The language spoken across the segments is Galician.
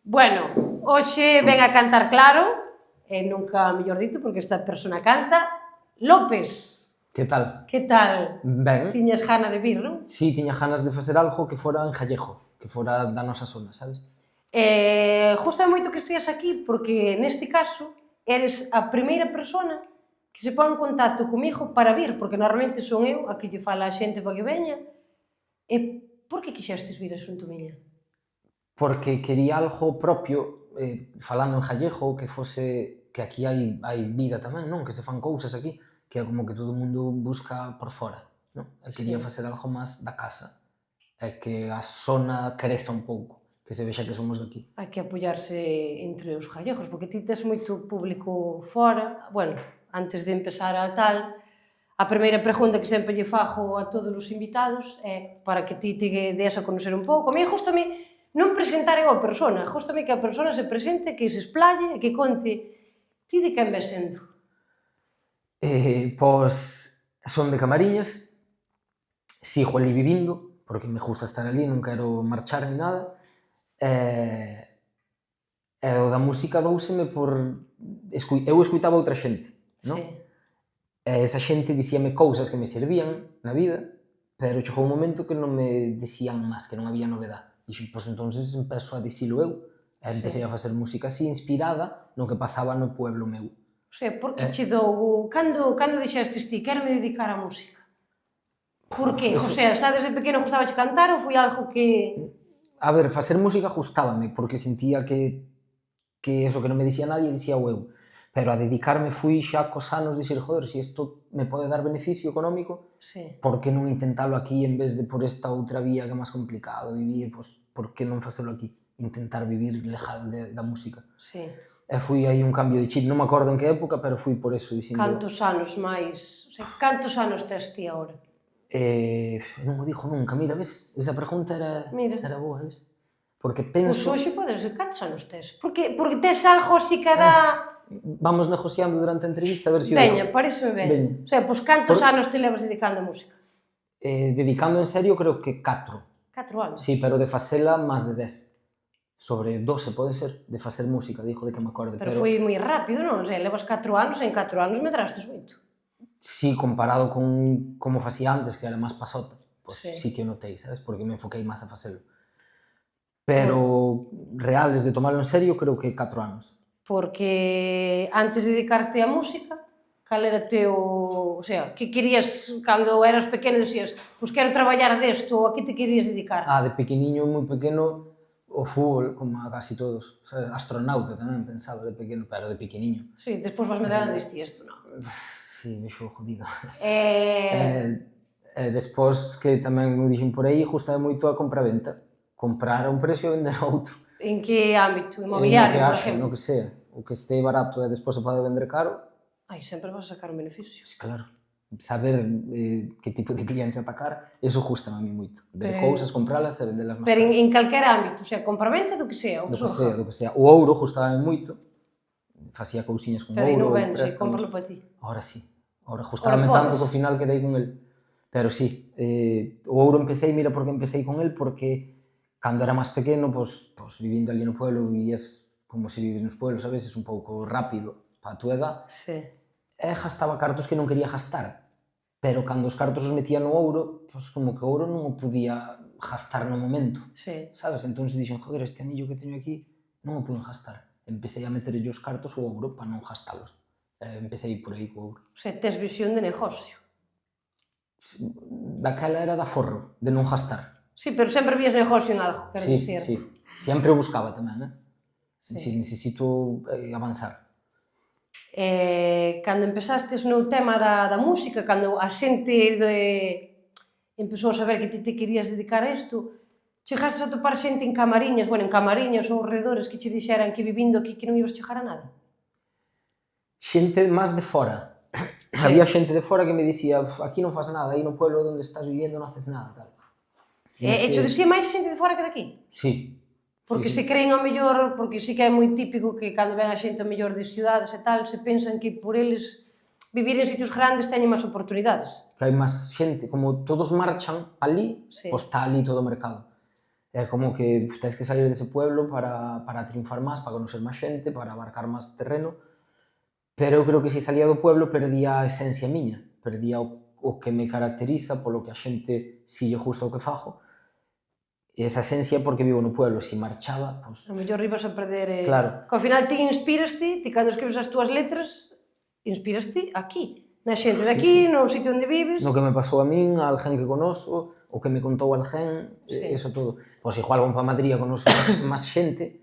Bueno, hoxe ven a cantar claro, e nunca mellor dito, porque esta persona canta, López. Que tal? Que tal? Ben. Tiñas gana de vir, non? Sí, tiña ganas de facer algo que fora en gallego, que fora da nosa zona, sabes? Gusta moito que esteas aquí porque neste caso eres a primeira persona que se pon en contacto comigo para vir, porque normalmente son eu a que lle fala a xente para que veña. E por que quixestes vir a xunto miña? Porque quería algo propio, falando en gallego, que fose que aquí hai vida tamén, non? Que se fan cousas aquí, que é como que todo o mundo busca por fora, non? E quería facer algo máis da casa, e que a zona creza un pouco, que se vexa que somos de aquí. Hai que apoiarse entre os gallegos, porque ti tes moito público fora. Bueno, antes de empezar a tal, a primeira pregunta que sempre lle fago a todos os invitados é para que ti te des a conocer un pouco. A mí gústame non presentar eu a persona, gústame que a persona se presente, que se explaye e que conte ti de quen ves sendo. Pois son de Camariñas, sigo ali vivindo, porque me gusta estar ali, non quero marchar ni nada, e o da música douseme por... Eu escuitaba outra xente, non? E esa xente dicíame cousas que me servían na vida, pero chegou un momento que non me dicían máis, que non había novedade. Dixen, pois entonces empezo a dicilo eu. E empecé a facer música así, inspirada no que pasaba no pueblo meu. O sea, por que che dou... Cando dixestes ti, quero me dedicar á música? Por que? O sea, xa desde pequeno gustabache cantar ou foi algo que... A ver, facer música gustábame, porque sentía que eso que non me dicía nadie, dicía eu. Pero a dedicarme fui xa cos anos de dixer, joder, se isto me pode dar beneficio económico, por que non intentalo aquí en vez de por esta outra vía que é máis complicado vivir, pois, por que non facelo aquí? Intentar vivir legal da música. E fui aí un cambio de chip, non me acordo en que época, pero fui por eso, dicindo... Cantos anos máis... O sea, cantos anos tes ti agora? Non o digo nunca, mira, ves? Esa pregunta era boa, ves? Porque penso... Pois hoxe podes ser, cantos anos tes? Porque tes algo así que dá... Vamos negociando durante a entrevista a ver se... Veña, pareceme ben. O sea, pois cantos anos te levas dedicando a música? Dedicando en serio, creo que 4. 4 anos? Sí, pero de facela máis de 10. Sobre 12, pode ser, de facer música, digo, de que me acorde. Pero foi moi rápido, non? O sea, levas 4 anos, en 4 anos medrastes moito. Sí, comparado con como facía antes, que era máis pasota, pois sí que o notei, sabes? Porque me enfoquei máis a facelo. Pero real, desde tomarlo en serio, creo que 4 anos. Porque antes de dedicarte á música, cal era teu... O sea, que querías, cando eras pequeno, dixías, pois quero traballar desto, ou a que te querías dedicar? De pequeniño, moi pequeno, o fútbol, como a casi todos. O sea, astronauta tamén pensaba de pequeno, pero de pequeniño. Sí, despois vas medrando e diste isto, non? Sí, me xo jodido. Despois, que tamén me dixen por aí, gustaba moito a compra-venta. Comprar a un precio e vender a outro. En que ámbito? Inmobiliario, por exemplo? No que sea. O que este barato e despois se pode vender caro. Sempre vas a sacar un beneficio. Claro. Saber que tipo de cliente atacar, eso gustame a mí moito. Ver cousas, compralas e vendelas máis caro. Pero en calquera ámbito, o sea, compra-venta do que sea. Do que sea. O ouro gustame moito. Facía cousiñas con ouro. Pero non vendes, cómpralo para ti. Ahora sí. Ahora gustame tanto que ao final quedei con el. Pero sí, o ouro empecé, mira por que empecé con el, porque cando era máis pequeno, pois vivindo ali no pueblo, vivías como se vives nos pueblos, a veces un pouco rápido para a túa edad. E gastaba cartos que non quería gastar. Pero cando os cartos os metía no ouro, pois como que o ouro non o podía gastar no momento. Sabes? Entón dixen, joder, este anillo que teño aquí non o poden gastar. Empecé a meterlle os cartos ao ouro para non gastalos. Empecé por aí co ouro. O sea, tes visión de negocio. Daquela era da forro, de non gastar. Sí, pero sempre vías negocio en algo, quero dicir. Sí, sempre o buscaba tamén, necesito avanzar. Cando empezastes no tema da música, cando a xente empezou a saber que ti te querías dedicar a isto, chegastes a topar xente en Camariñas, ou alrededores que che dixeran que vivindo aquí que non ibas chegar a nada? Xente máis de fora. Había xente de fora que me dicía, aquí non faz nada, aí no pueblo onde estás viviendo non haces nada, tal. E cho dicía máis xente de fora que de aquí? Sí. Porque se creen ao mellor, porque sí que é moi típico que cando ven a xente ao mellor de ciudades e tal, se pensan que por eles vivir en sitios grandes teñen máis oportunidades. Que hai máis xente, como todos marchan ali, pois está ali todo o mercado. É como que tens que salir dese pueblo para triunfar máis, para conocer máis xente, para abarcar máis terreno, pero eu creo que se salía do pueblo perdía a esencia miña, perdía o que me caracteriza, polo que a xente si lle gusta o que fago, e esa esencia porque vivo no pueblo, se marchaba, pois... A mellor ibas a perder... Claro. Que ao final ti inspiraste, ti cando escribes as túas letras, inspiraste aquí, na xente de aquí, no sitio onde vives... No que me pasou a min, a alguén que conoso, o que me contou alguén, eso todo. Pois igual vou para Madrid a conoso máis xente,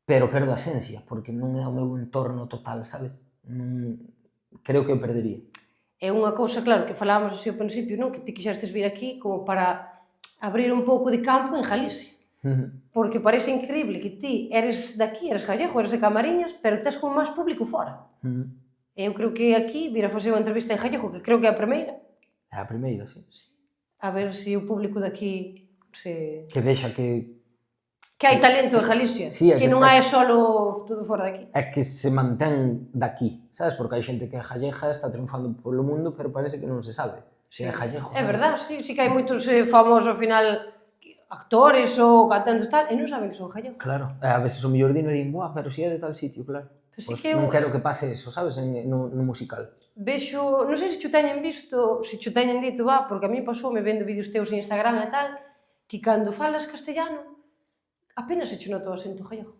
pero perdo a esencia, porque non é o meu entorno total, sabes? Creo que o perdería. É unha cousa, claro, que falábamos así ao principio, non? Que ti quixestes vir aquí como para abrir un pouco de campo en Galicia. Porque parece increíble que ti eres daqui, eres gallego, eres de Camariñas, pero tes como máis público fora. Eu creo que aquí vir a facer unha entrevista en gallego, que creo que é a primeira. É a primeira, sí. A ver se o público daqui se... Que vexa que... Que hai talento en Galicia, sí, que non hai solo todo fora de aquí. É que se mantén daqui, sabes? Porque hai xente que é gallega, está triunfando polo mundo, pero parece que non se sabe se é gallego, É sabes? verdad, sí que hai moitos famosos, ao final, actores ou cantantes tal, e non saben que son gallegos. Claro, a veces o mellor dino e din, buah, pero si é de tal sitio, claro. Pois non quero que pase eso, sabes? No musical. Vexo, non sei se xo teñen visto, se xo teñen dito, porque a mí pasoume vendo vídeos teus en Instagram e tal, que cando falas castellano, apenas se xo nota o acento gallego.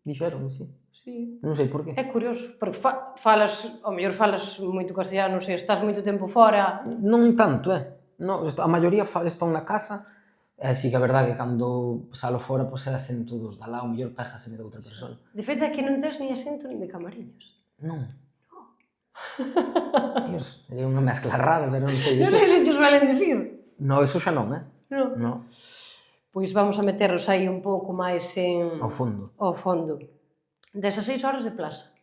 Dixeron, sí. Sí. Non sei por qué. É curioso, porque falas, ao mellor falas moito castellano, se estás moito tempo fora... Non tanto, a maioría están na casa, e sí que é verdade que cando salo fora, pois é acento dos da lá, ao mellor pégaseme de outra persona. De feito, é que non tens ni acento nin de Camariñas. Non. Dios, sería unha mezcla rara, pero non sei de Non sei se xo suelen dicir. No, eso xa non, Non. Pois vamos a meternos aí un pouco máis en... Ao fondo. Ao fondo. 16 horas de plaza.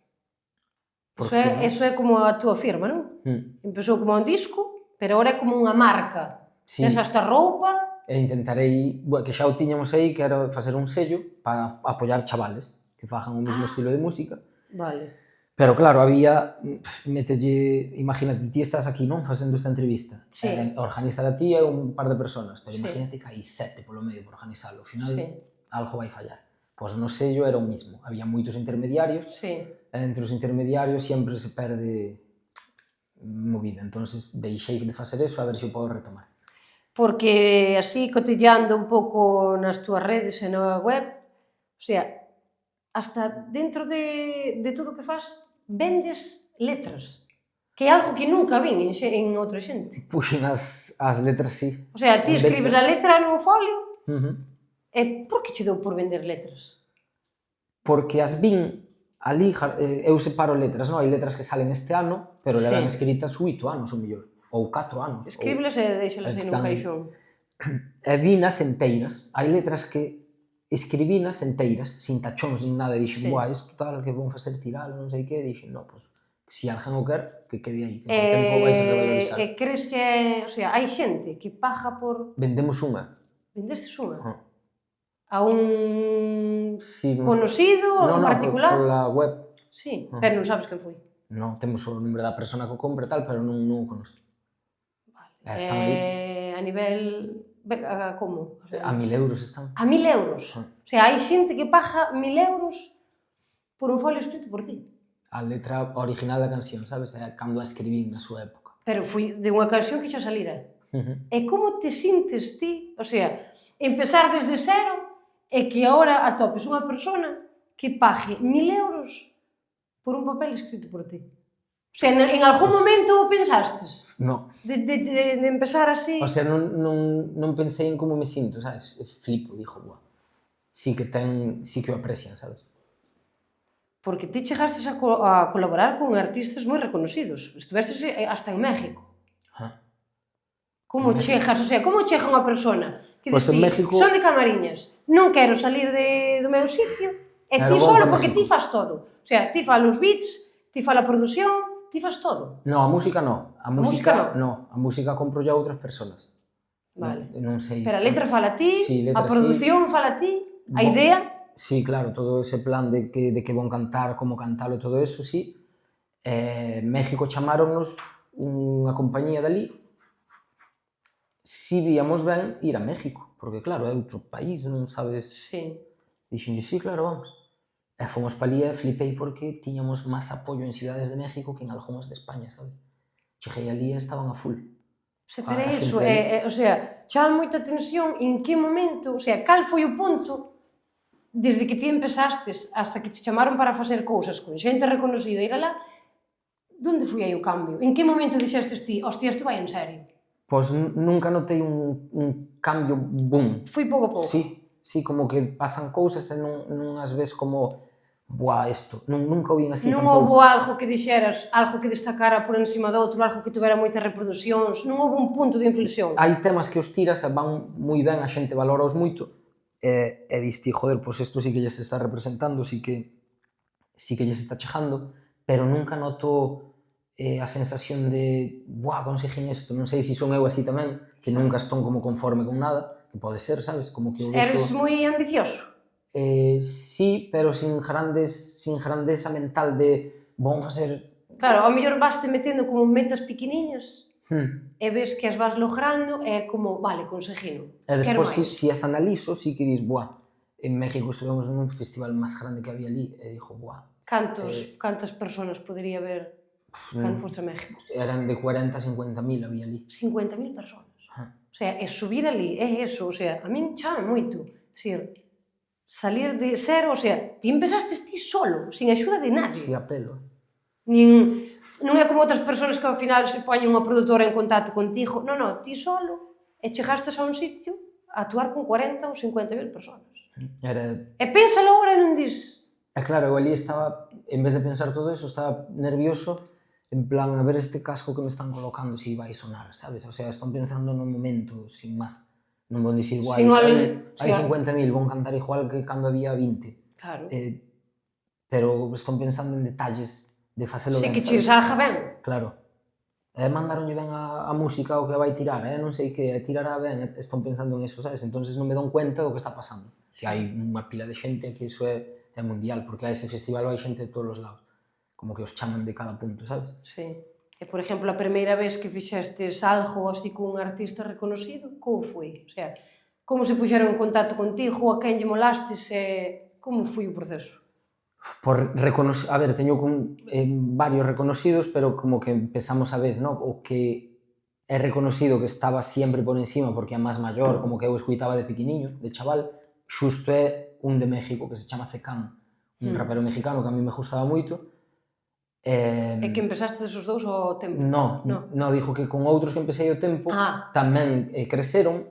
Eso Porque é como a túa firma, non? Empezou como un disco, pero agora é como unha marca. Sí. Tes esta roupa... E intentarei, que xa o tiñamos aí, que era facer un sello para apoiar chavales que fajan o mesmo estilo de música. Vale. Pero claro, había, mételle, imagínate, ti estás aquí, non, facendo esta entrevista. Sí. Organiza a ti e un par de personas, pero imagínate que hai 7 polo medio por organizalo. Ao final, algo vai fallar. Pois no sello era o mismo. Había moitos intermediarios, e entre os intermediarios sempre se perde movida. Entonces deixei de facer eso, a ver se o podo retomar. Porque así, cotilleando un pouco nas túas redes e na web, o sea, hasta dentro de todo o que faz, vendes letras. Que é algo que nunca vin en outra xente. Puxen as letras, sí. O sea, ti escribes a letra no folio, e por que che deu por vender letras? Porque as vin ali, eu separo letras, non? Hai letras que salen este ano, pero levan escritas 8 anos, ou mellor, ou 4 anos. Escríbelas e deixalas aí nun caixón. E vinas enteiras. Hai letras que escribinas enteiras, sin tachóns, sin nada, e dixen, buah, isto tal, que vão facer tiralo, non sei que, e dixen, non, pois, se alguén o quer, que quede aí, que con o tempo vais a revalorizar. E crees que, o sea, hai xente que paga por... Vendemos unha. Vendestes unha? A un conocido, a un particular? Non, pola web. Sí, pero non sabes quen foi. Non, temos o número da persona que o compra e tal, pero non o conozco. A nivel... Como? A 1.000 euros están. A 1.000 euros? O sea, hai xente que paga 1.000 euros por un folio escrito por ti. A letra original da canción, sabes? É cando a escribín na súa época. Pero foi de unha canción que xa salira. E como te sintes ti? O sea, empezar desde cero e que agora atopes unha persona que pague 1.000 euros por un papel escrito por ti. O sea, en algún momento pensastes? Non. De empezar así? O sea, non pensei en como me sinto, sabes? Flipo, dixo, buah. Sí que o aprecian, sabes? Porque ti chegastes a colaborar con artistas moi reconocidos. Estuvestes hasta en México. Como chegas? O sea, como chega unha persona que Pois en México... son de Camariñas, non quero salir do meu sitio, e ti solo, porque ti fas todo. O sea, ti fas os beats, ti fas a produción, ti fas todo. Non, a música non. A música non. A música compro ya a outras persoas. Vale. Non sei. Pero a letra fala ti, a produción fala ti, a idea... Sí, claro, todo ese plan de que vão cantar, como cantalo, todo eso, sí. México chamáronnos unha compañía dali, si víamos ben ir a México, porque claro, é outro país, non sabes... Sí. Dixenlle, sí, claro, vamos. E fomos pa ali e flipei porque tiñamos máis apoio en Ciudades de México que en algunhas de España, sabes? Cheguei ali e estaban a full. Pero é A iso, xente ali. o sea, chama moita atención en que momento, o sea, cal foi o punto desde que ti empezastes hasta que te chamaron para facer cousas con xente reconocida, ir alá, onde foi aí o cambio? En que momento dixestes ti, hostia, isto vai en serio? Pois nunca notei un cambio boom. Foi pouco a pouco. Sí, como que pasan cousas e non as ves como buah, isto. Nunca o vin así Non tampouco. houbo algo que dixeras, algo que destacara por encima do outro, algo que tuvera moitas reproduccións, non houbo un punto de inflexión. Hai temas que os tiras e van moi ben, a xente valora os moito, e dis ti, joder, pois isto sí que lles está representando, sí que lles está chegando, pero nunca noto a sensación de buah, conseguín isto, non sei se son eu así tamén, que nunca estou como conforme con nada, que pode ser, sabes, como que o vexo... Eres moi ambicioso? Sí, pero sin grandeza mental de vamos facer... Claro, ao mellor vaste metendo como metas pequeniñas e ves que as vas logrando e como, vale, conseguino. E despois, si as analizo, sí que dis, buah, en México estuvemos nun festival máis grande que había ali, e dixo, buah... Cantas persoas podería haber cando foste a México? Eran de 40 a 50.000 había ali. 50.000 persoas. O sea, é subir ali, é eso, o sea, a min chama moito. Dicir, salir de cero, o sea, ti empezastes ti solo, sin axuda de nadie. Si a pelo. Non é como outras persoas que ao final se poñen unha produtora en contacto contigo. Non, ti solo. E chegastes a un sitio a actuar con 40 ou 50.000 persoas. E pénsalo agora e non dis... E claro, eu ali estaba, en vez de pensar todo eso, estaba nervioso, en plan, a ver este casco que me están colocando si vai sonar, sabes? O sea, están pensando no momento, sin máis. Non vou dicir, guai, hai 50.000, vou cantar igual que cando había 20. Claro. Pero están pensando en detalles de facelo ben, sabes? Si, que che salga ben. Claro. Mandaronlle ben a música o que vai tirar, non sei que tirará ben, están pensando en eso, sabes? Entonces non me don cuenta do que está pasando. Que hai unha pila de xente que iso é mundial, porque a ese festival vai xente de todos os lados. Como que os chaman de cada punto, sabes? Sí. E, por exemplo, a primeira vez que fixestes algo así cun artista reconocido, como foi? O sea, como se puxeron en contacto contigo, a quen lle molastes e como foi o proceso? A ver, teño varios reconocidos, pero como que empezamos a ver, ¿no? O que é reconocido que estaba sempre por encima porque é máis maior, como que eu escuitaba de pequeniño, de chaval, xusto é un de México que se chama Cecán, un rapero mexicano que a mí me gustaba moito. E que empezaste desos dous ao tempo? No, dijo que con outros que empecé o tempo tamén creceron,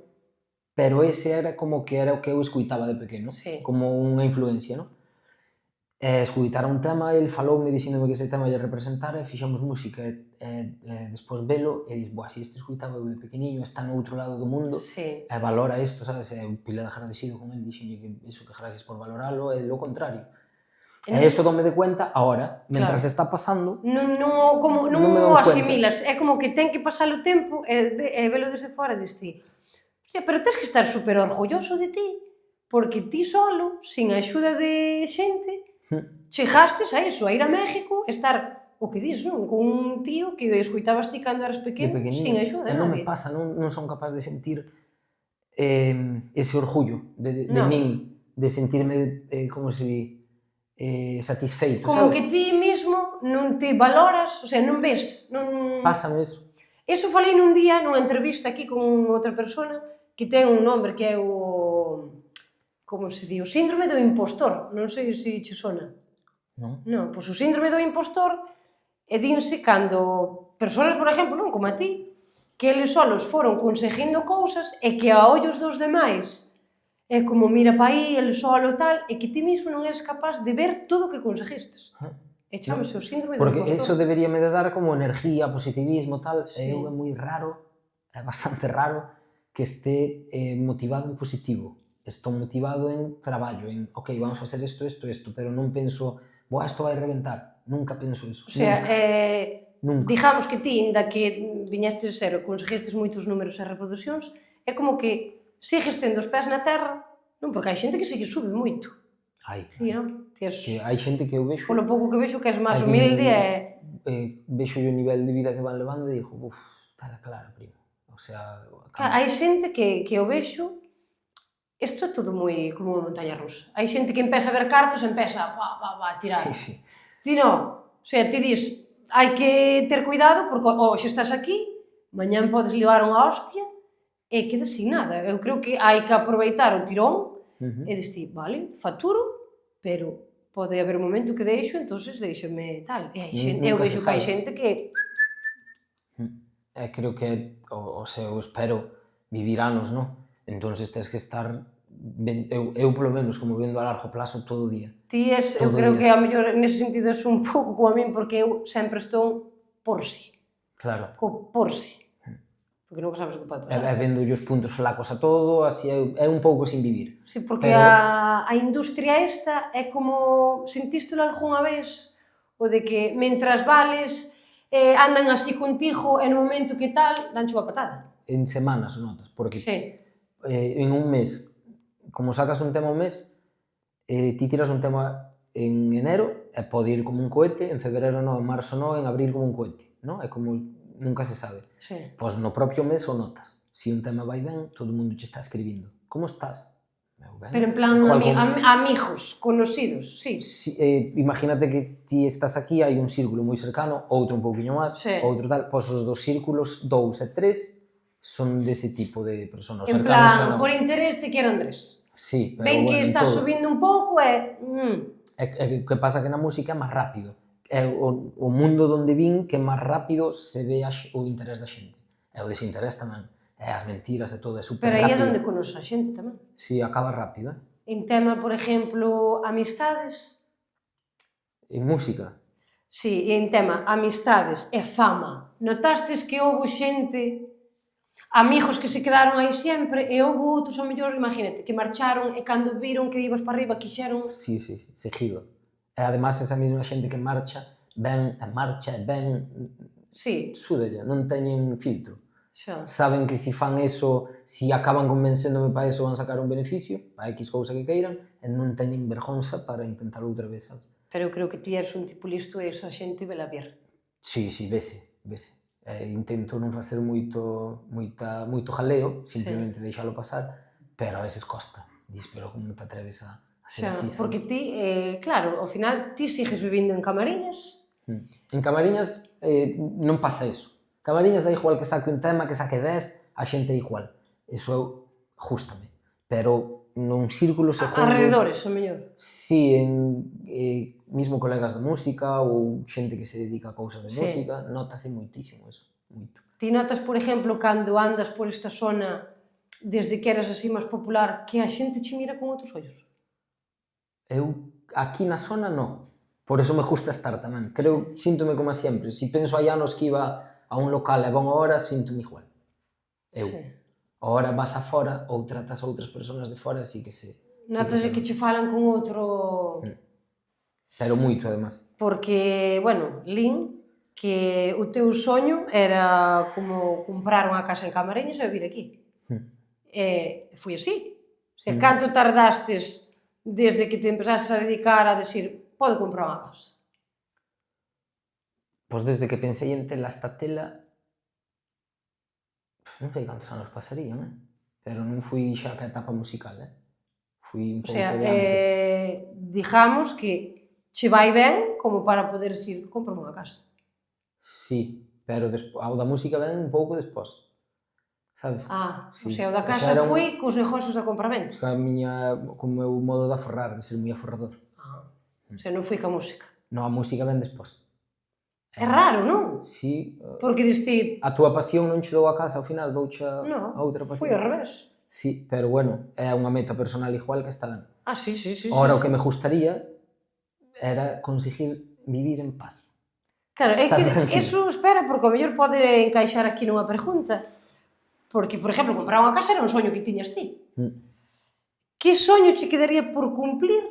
pero ese era como que era o que eu escuitaba de pequeno, como unha influencia, non? Escuitara un tema, el faloume dixéndome que ese tema lle representara e fixamos música e despois velo e dis, buah, si este escuitaba eu de pequeniño, está no outro lado do mundo e valora isto, sabes? E eu pila de agradecido con el, dixenlle que iso, que gracias por valoralo, e lo contrario. E iso dome de cuenta ahora, mentras está pasando, non o asimilas, é como que ten que pasar o tempo e velo desde fora e diste, hostia, pero tens que estar super orgulloso de ti, porque ti solo, sin a axuda de xente, chegastes a iso, a ir a México, estar, o que dis, non? Con un tío que escuitabas ti cando eras pequeno, sin axuda de nadie. Non me pasa, non son capaz de sentir ese orgullo de min, de sentirme, como se di, satisfeito, como que ti mismo non te valoras, o sea, non ves, non... Pásame eso. Eso falei nun día nunha entrevista aquí con outra persona que ten un nombre que é o... como se di? O síndrome do impostor. Non sei se che sona. Non? Non, pois o síndrome do impostor é dinse cando persoas, por exemplo, non como a ti, que eles solos foron conseguindo cousas e que a ollos dos demais é como mira pa aí, el solo tal, e que ti mismo non eres capaz de ver todo o que conseguistes. E chamase o síndrome do impostor. Porque eso deberíame de dar como energía, positivismo, tal, e eu é moi raro, é bastante raro, que este motivado en positivo. Estou motivado en traballo, en, ok, vamos a facer isto, pero non penso, boa, isto vai reventar. Nunca penso eso. O sea, digamos que ti, inda que viñestes cero, conseguistes moitos números e reproduccións, é como que sigues tendo os pés na terra, non? Porque hai xente que se lle sube moito. Hai. Sí, non? Que hai xente que eu vexo... Polo pouco que vexo que és máis humilde e... Vexo o nivel de vida que van levando e digo, está clara, primo. O sea... Hai xente que o vexo Isto é todo moi como unha montaña rusa. Hai xente que empeza a ver cartos e empeza a tirar. Sí, sí. Ti non. O sea, ti dis, hai que ter cuidado porque hoxe estás aquí, mañán podes levar unha hostia e quedas sin nada. Eu creo que hai que aproveitar o tirón e dis ti, vale, faturo, pero pode haber un momento que deixo, entonces deixame tal. E hai xente, eu Nunca se vexo que hai sabe. xente que... Creo que, o sea, eu espero vivir anos, non? Entonces tens que estar, eu polo menos, como vendo a largo plazo todo o día. Ti es, eu Todo creo día. que a mellor nese sentido es un pouco como a min, porque eu sempre estou por si. Claro. Por si. Porque nunca sabes o que pode E pasar. vendo os puntos flacos a todo, así é un pouco sin vivir. Sí, porque Pero... a industria esta é como, sentístelo algunha vez, o de que mentras vales, andan así contigo e no momento que tal, danche unha patada. En semanas notas, porque Sí. En un mes, como sacas un tema un mes, ti tiras un tema en enero e pode ir como un cohete, en febrero non, en marzo non, en abril como un cohete, non? É como nunca se sabe. Sí. Pois no propio mes o notas. Si un tema vai ben, todo o mundo che está escribindo. Como estás? Ben. Pero en plan amigos, conocidos, sí. Imagínate que ti estás aquí, hai un círculo moi cercano, outro un pouquinho máis, sí. Outro tal, pois os dos círculos, 2 e 3, son dese tipo de personas. En plan, por interés te quero Andrés. Sí, pero ven que estás todo. subindo un pouco e... O que pasa que na música é máis rápido. É o mundo onde vin que máis rápido se ve o interés da xente. E o desinterés tamén. E as mentiras e todo, é super rápido. Pero aí rápido. é onde conoces a xente tamén. Sí, acaba rápido, En tema, por exemplo, amistades. En música. Sí, en tema amistades e fama. Notastes que houve xente, amigos que se quedaron aí sempre e houve outros, ao mellor, imagínate, que marcharon e cando viron que ibas para arriba quixeron... Sí, seguido. E además esa mesma xente que marcha, ven e marcha e ven... Sí. Súdella, non teñen filtro. Xa. Saben que si fan eso, si acaban convencéndome para eso van sacar un beneficio, para X cousa que queiran, e non teñen vergonza para intentar outra vez, sabes? Pero eu creo que ti eres un tipo listo e esa xente vela ver. Sí, vese. Intento non facer moito jaleo, simplemente deixalo pasar, pero a veces costa. Dis, pero como te atreves a ser así, sabes? Porque ti, claro, ao final, ti sigues vivindo en Camariñas. En Camariñas non pasa eso. Camariñas dá igual que saque un tema, que saque 10, a xente é igual. Eso gústame. Pero nun círculo segundo... Alrededores, o mellor. Sí, mismo colegas de música ou xente que se dedica a cousas de música, notase moitísimo eso, moito. Ti notas, por exemplo, cando andas por esta zona, desde que eras así máis popular, que a xente che mira con outros ollos? Eu, aquí na zona, non. Por eso me gusta estar tamén. Creo, síntome como sempre. Si penso hai anos que iba a un local e van horas, síntome igual. Eu. Ahora vas a fora ou tratas a outras persoas de fora, así que se... Notas que che falan con outro... Pero moito, además. Porque, bueno, lin que o teu soño era como comprar unha casa en Camariñas e vir aquí. E foi así. O sea, canto tardastes desde que te empezaste a dedicar a decir, pode comprar unha casa? Pois desde que pensei en tela esta tela, non sei cantos anos pasarían, pero non fui xa que a etapa musical, fui un pouco de antes. Digamos que che vai ben como para poder ir comprar unha casa. Sí, pero ao da música ven un pouco despois, sabes? O sea, o da casa foi cos negocios de compramento. Co meu modo de aforrar, de ser moi aforrador. O sea, non foi ca música. Non, a música ven despois. É raro, non? Sí. Porque diste... A túa pasión non che dou a casa ao final, douche a outra pasión. Foi ao revés. Sí, pero bueno, é unha meta personal igual que está ben. Sí. Ahora o que me gustaría era conseguir vivir en paz. Claro, é que eso, espera, porque o mellor pode encaixar aquí nunha pregunta. Porque, por exemplo, comprar unha casa era un soño que tiñas ti. Que soño che quedaría por cumplir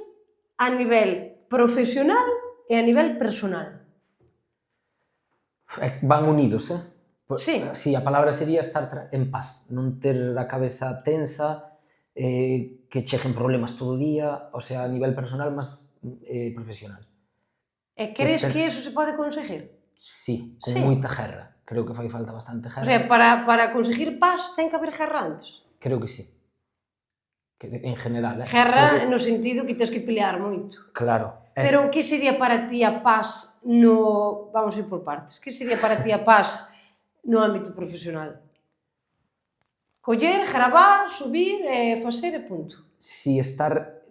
a nivel profesional e a nivel personal? Van unidos, Sí. Sí, a palabra sería estar en paz, non ter a cabeza tensa, que cheguen problemas todo o día, o sea, a nivel personal máis profesional. E crees que eso se pode conseguir? Sí, con moita guerra. Creo que fai falta bastante guerra. O sea, para conseguir paz ten que haber guerra antes? Creo que sí. en general. Guerra no sentido que tens que pelear moito. Claro. Pero que sería para ti a paz no... Vamos a ir por partes. Que sería para ti a paz no ámbito profesional? Coller, gravar, subir, facer e punto. Si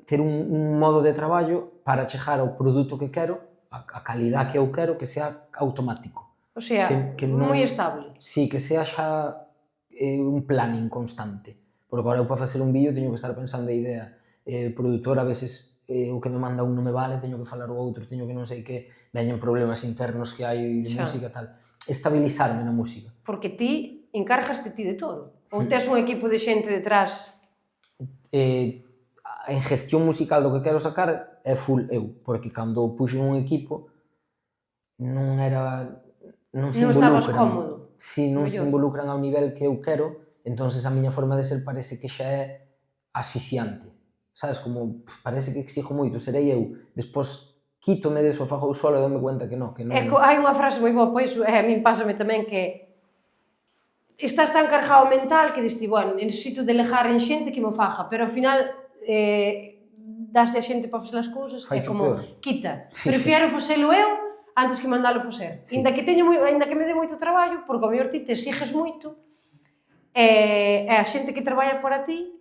ter un modo de traballo para chegar ao produto que quero, a calidad que eu quero, que sea automático. O sea, moi estable. Sí, que sea xa un planning constante. Porque agora eu para facer un vídeo teño que estar pensando a idea. O produtor a veces o que me manda un non me vale, teño que falar o outro, teño que non sei que, veñen problemas internos que hai de música e tal. Estabilizarme na música. Porque ti encárgaste ti de todo. Ou tes un equipo de xente detrás? En gestión musical do que quero sacar é full eu, porque cando puxen un equipo non se involucran. Non estabas cómodo. Si, non se involucran ao nivel que eu quero, entonces a miña forma de ser parece que xa é asfixiante. Sabes, como parece que exijo moito, serei eu. Despois quítome deso, fago eu solo e dame cuenta que non. Hai unha frase moi boa, pois a min pásame tamén que estás tan cargado mental que diste, bueno, necesito delegar en xente que me faga, pero ao final daste a xente para facer as cousas, é como, quita, prefiero facelo eu antes que mandalo facer. Ainda que me dé moito traballo, porque ao mellor ti te exiges moito, e a xente que traballa para ti,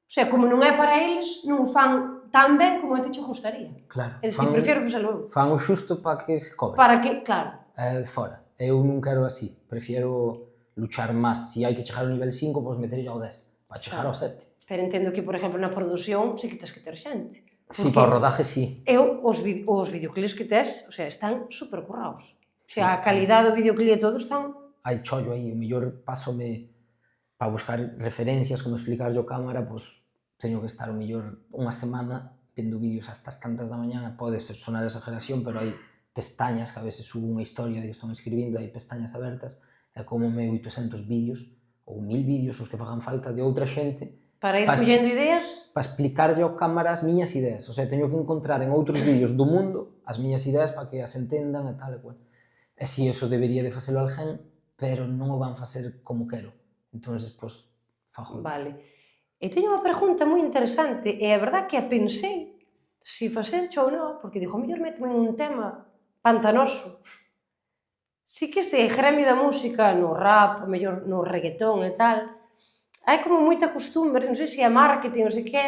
o sea, como non é para eles, non fan tan ben como a ti che gustaría. Claro. É dicir, prefiero facelo eu. Fan o xusto para que se cobre. Para que, claro. Fora. Eu non quero así. Prefiero luchar máis. Se hai que chegar ao nivel 5, pois meterlle ao 10. Para chegar ao 7. Pero entendo que, por exemplo, na produción sí que tens que ter xente. Si, para o rodaje, si. Os videoclips que tes, o sea, están super currados. O sea, a calidad do videoclip e todo están... Hai chollo aí. O mellor pásome para buscar referencias, como explicarlle ao cámara, pois teño que estar o mellor unha semana vendo vídeos hasta as tantas da mañana. Pode sonar exageración, pero hai pestañas que a veces subo unha historia de que están escribindo, hai pestañas abertas, e como 800 vídeos ou 1000 vídeos os que fagan falta de outra xente para ir collendo ideas, para explicarlle ao cámara as miñas ideas. O sea, teño que encontrar en outros vídeos do mundo as miñas ideas para que as entendan e tal e cual. E si, eso debería de facelo alguén, pero non o van facer como quero. Entón, pois, fago. Vale. E teño unha pregunta moi interesante, e a verdad que a pensei se facercho ou non, porque digo, mellor métome en un tema pantanoso. Si que este gremio da música, no rap, mellor no reggaetón e tal, hai como moita costumbre, non sei se é marketing ou sei que,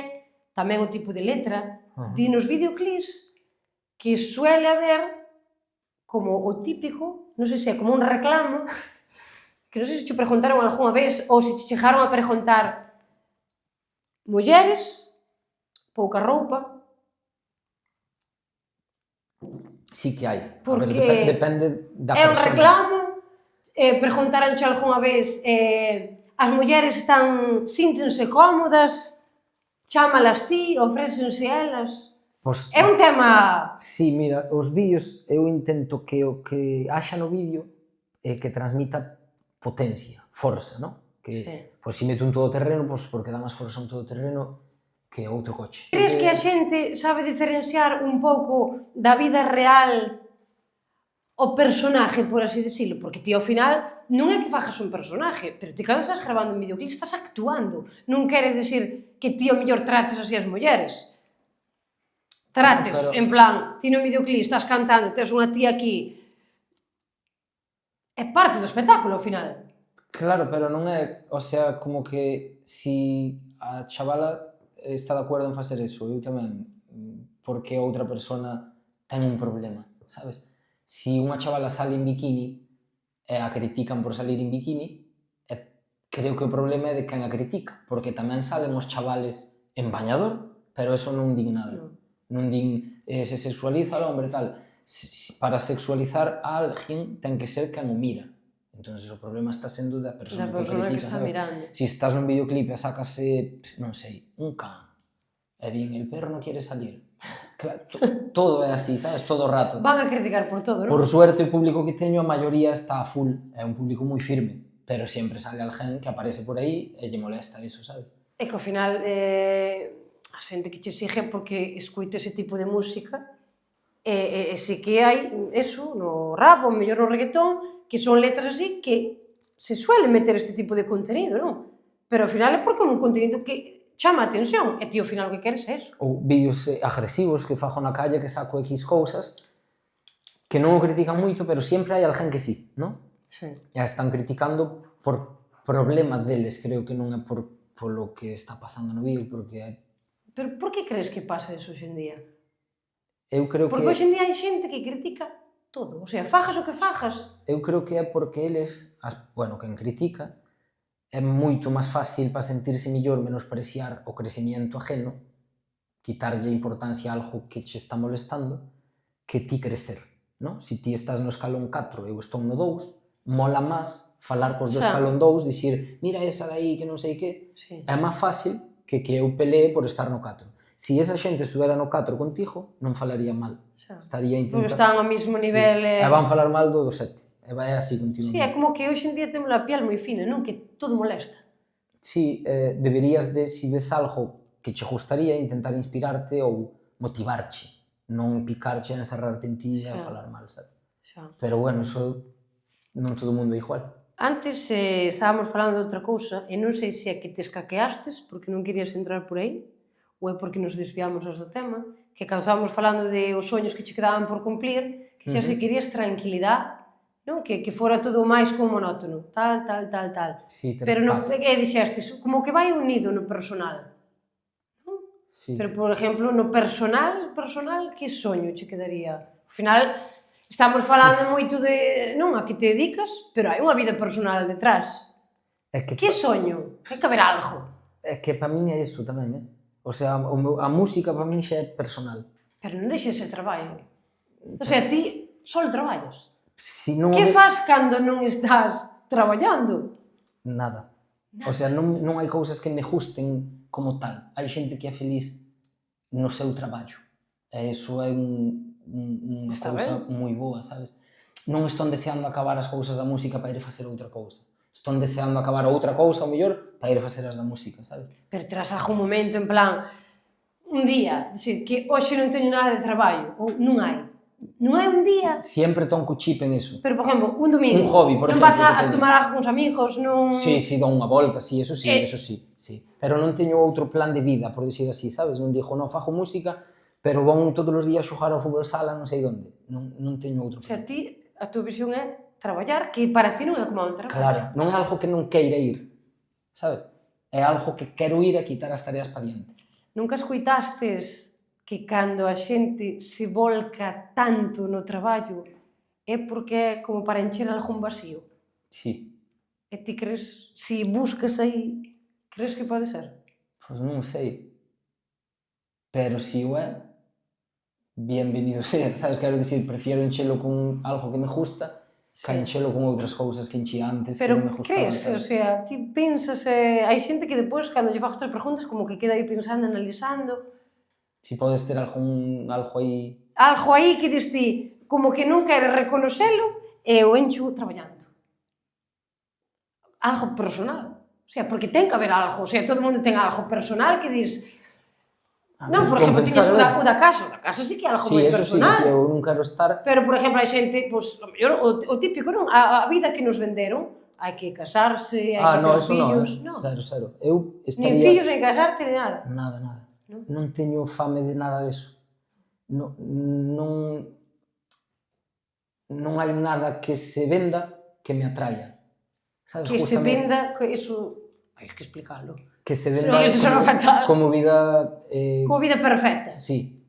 tamén o tipo de letra, di nos videoclips que suele haber como o típico, non sei se é como un reclamo, que non sei se te preguntaron algunha vez ou se te chegaron a preguntar mulleres, pouca roupa. Sí que hai. Porque depende da persona. É un reclamo, preguntaranche algunha vez as mulleres síntense cómodas, chámalas ti, ofrécense elas. Pues, é un tema... Sí, mira, os vídeos, eu intento que o que haxa no vídeo que transmita potencia, forza, non? Que, pois, se meto un todoterreno, pois, porque dá máis forza un todoterreno que outro coche. Crees que a xente sabe diferenciar un pouco da vida real o personaje, por así decirlo? Porque ti, ao final, non é que fajas un personaje, pero ti cando estás grabando un videoclip estás actuando. Non quere decir que ti, ao mellor, trates así as mulleres. Trates, en plan, ti no videoclip estás cantando, tes unha tía aquí. É parte do espectáculo, ao final. Claro, pero non é, o sea, como que si a chavala está de acordo en facer eso, eu tamén, porque outra persona ten un problema, sabes? Si unha chavala sale en bikini e a critican por salir en bikini, creo que o problema é de quen a critica, porque tamén salen os chavales en bañador, pero eso non din nada. Non din se sexualiza ao hombre tal. Para sexualizar a alguén ten que ser quen o mira. Entón, o problema está sendo da persona que critica, sabes? Si estás nun videoclip e sacase, non sei, un can, e din, el perro non quere salir. Claro, todo é así, sabes? Todo o rato. Van a criticar por todo, non? Por suerte, o público que teño, a maioría está a full. É un público moi firme. Pero sempre sale alguén que aparece por aí e lle molesta iso, sabes? É que ao final a xente que te exige porque escoite ese tipo de música e se que hai eso no rap ou mellor no reggaetón que son letras así que se suele meter este tipo de contenido, non? Pero ao final é porque é un contenido que chama a atención, e ti ao final o que queres é eso. Ou vídeos agresivos que fago na calle, que saco X cousas, que non o critican moito, pero sempre hai alguén que sí, non? Sí. E están criticando por problemas deles, creo que non é polo que está pasando no vídeo, porque Pero por que crees que pasa eso hoxe en día? eu creo que... Porque hoxe en día hai xente que critica todo, o sea, fajas o que fajas. Eu creo que é porque eles, bueno, quen critica, é moito máis fácil para sentirse mellor menospreciar o crecimiento ajeno, quitarlle importancia a algo que che está molestando, que ti crecer, non? Se ti estás no escalón 4 e eu estou no 2, mola máis falar cos do escalón 2, dicir, mira esa daí que non sei que, é máis fácil que eu pelee por estar no 4. Se esa xente estuvera no 4 contigo, non falaría mal. Estaría intentando... Porque están ao mesmo nivel... E van falar mal do 7. E vai así continuamente. Sí, é como que hoxe en día temos a piel moi fina, non? Que todo molesta. Sí, deberías de, se ves algo que che gustaría, intentar inspirarte ou motivarche, non picarche, encerrarte en ti e falar mal, sabe? Pero bueno, eso non todo o mundo é igual. Antes estábamos falando de outra cousa e non sei se é que te escaqueastes porque non querías entrar por aí ou é porque nos desviamos do tema, que cando estábamos falando de os soños que che quedaban por cumplir, que xa se querías tranquilidade, non? Que fora todo máis como monótono, tal. Sí, pero non, que dixestes, como que vai unido no personal. Non? Sí. Pero, por exemplo, no personal, que soño che quedaría? Ao final, estamos falando moito de, non, a que te dedicas, pero hai unha vida personal detrás. Que soño? Hai que haber algo. É que para min é iso tamén, O sea, a música para min xa é personal. Pero non deixes ese traballo. O sea, ti só traballas. Que faz cando non estás traballando? Nada. O sea, non hai cousas que me gusten como tal. Hai xente que é feliz no seu traballo. E iso é unha cousa moi boa, sabes? Non estou deseando acabar as cousas da música para ir facer outra cousa. Estou deseando acabar outra cousa, ou mellor, para ir facer as da música, sabes? Pero terás algún momento, en plan, un día, dicir, que hoxe non teño nada de traballo, ou non hai. Non hai un día... Sempre ton co chip en eso. Pero, por exemplo, un domingo... Un hobby, por exemplo. Non vas a tomar algo con os amigos, non... Sí, dou unha volta, sí, eso sí. Pero non teño outro plan de vida, por decir así, sabes? Non digo, non, fago música, pero vou todos os días xogar ao fútbol sala non sei onde. Non teño outro plan. O sea, ti, a tua visión é traballar, que para ti non é como un traballo. Claro, non é algo que non queira ir, sabes? É algo que quero ir a quitar as tareas para diante. Nunca escoitastes que cando a xente se volca tanto no traballo é porque é como para encher algún vacío? Sí. E ti crees, se buscas aí, crees que pode ser? Pois non sei. Pero se o é, bienvenido sea, sabes? Quero dicir, prefiero enchelo con algo que me gusta que enchelo con outras cousas que enchía antes que non me gustaban. Pero crees, o sea, ti pensas, hai xente que depois, cando lle fago estas preguntas, como que queda aí pensando, analizando. Si podes ter algo aí... Algo aí que dis ti, como que non queres reconoxelo e o encho traballando. Algo personal. O sea, porque ten que haber algo, o sea, todo mundo ten algo personal que dis... Non, por exemplo, tiñes o da casa sí que é algo moi personal. Sí, eu non quero estar... Pero, por exemplo, hai xente, pois, o típico, non? A vida que nos venderon, hai que casarse, hai que ter fillos... Cero. Eu estaría... Nin fillos, nin casarte, nin nada. Nada. Non teño fame de nada deso. Non hai nada que se venda que me atraia. Que se venda, eso... Hai que explicarlo. Que se venda como vida... Como vida perfecta. Sí.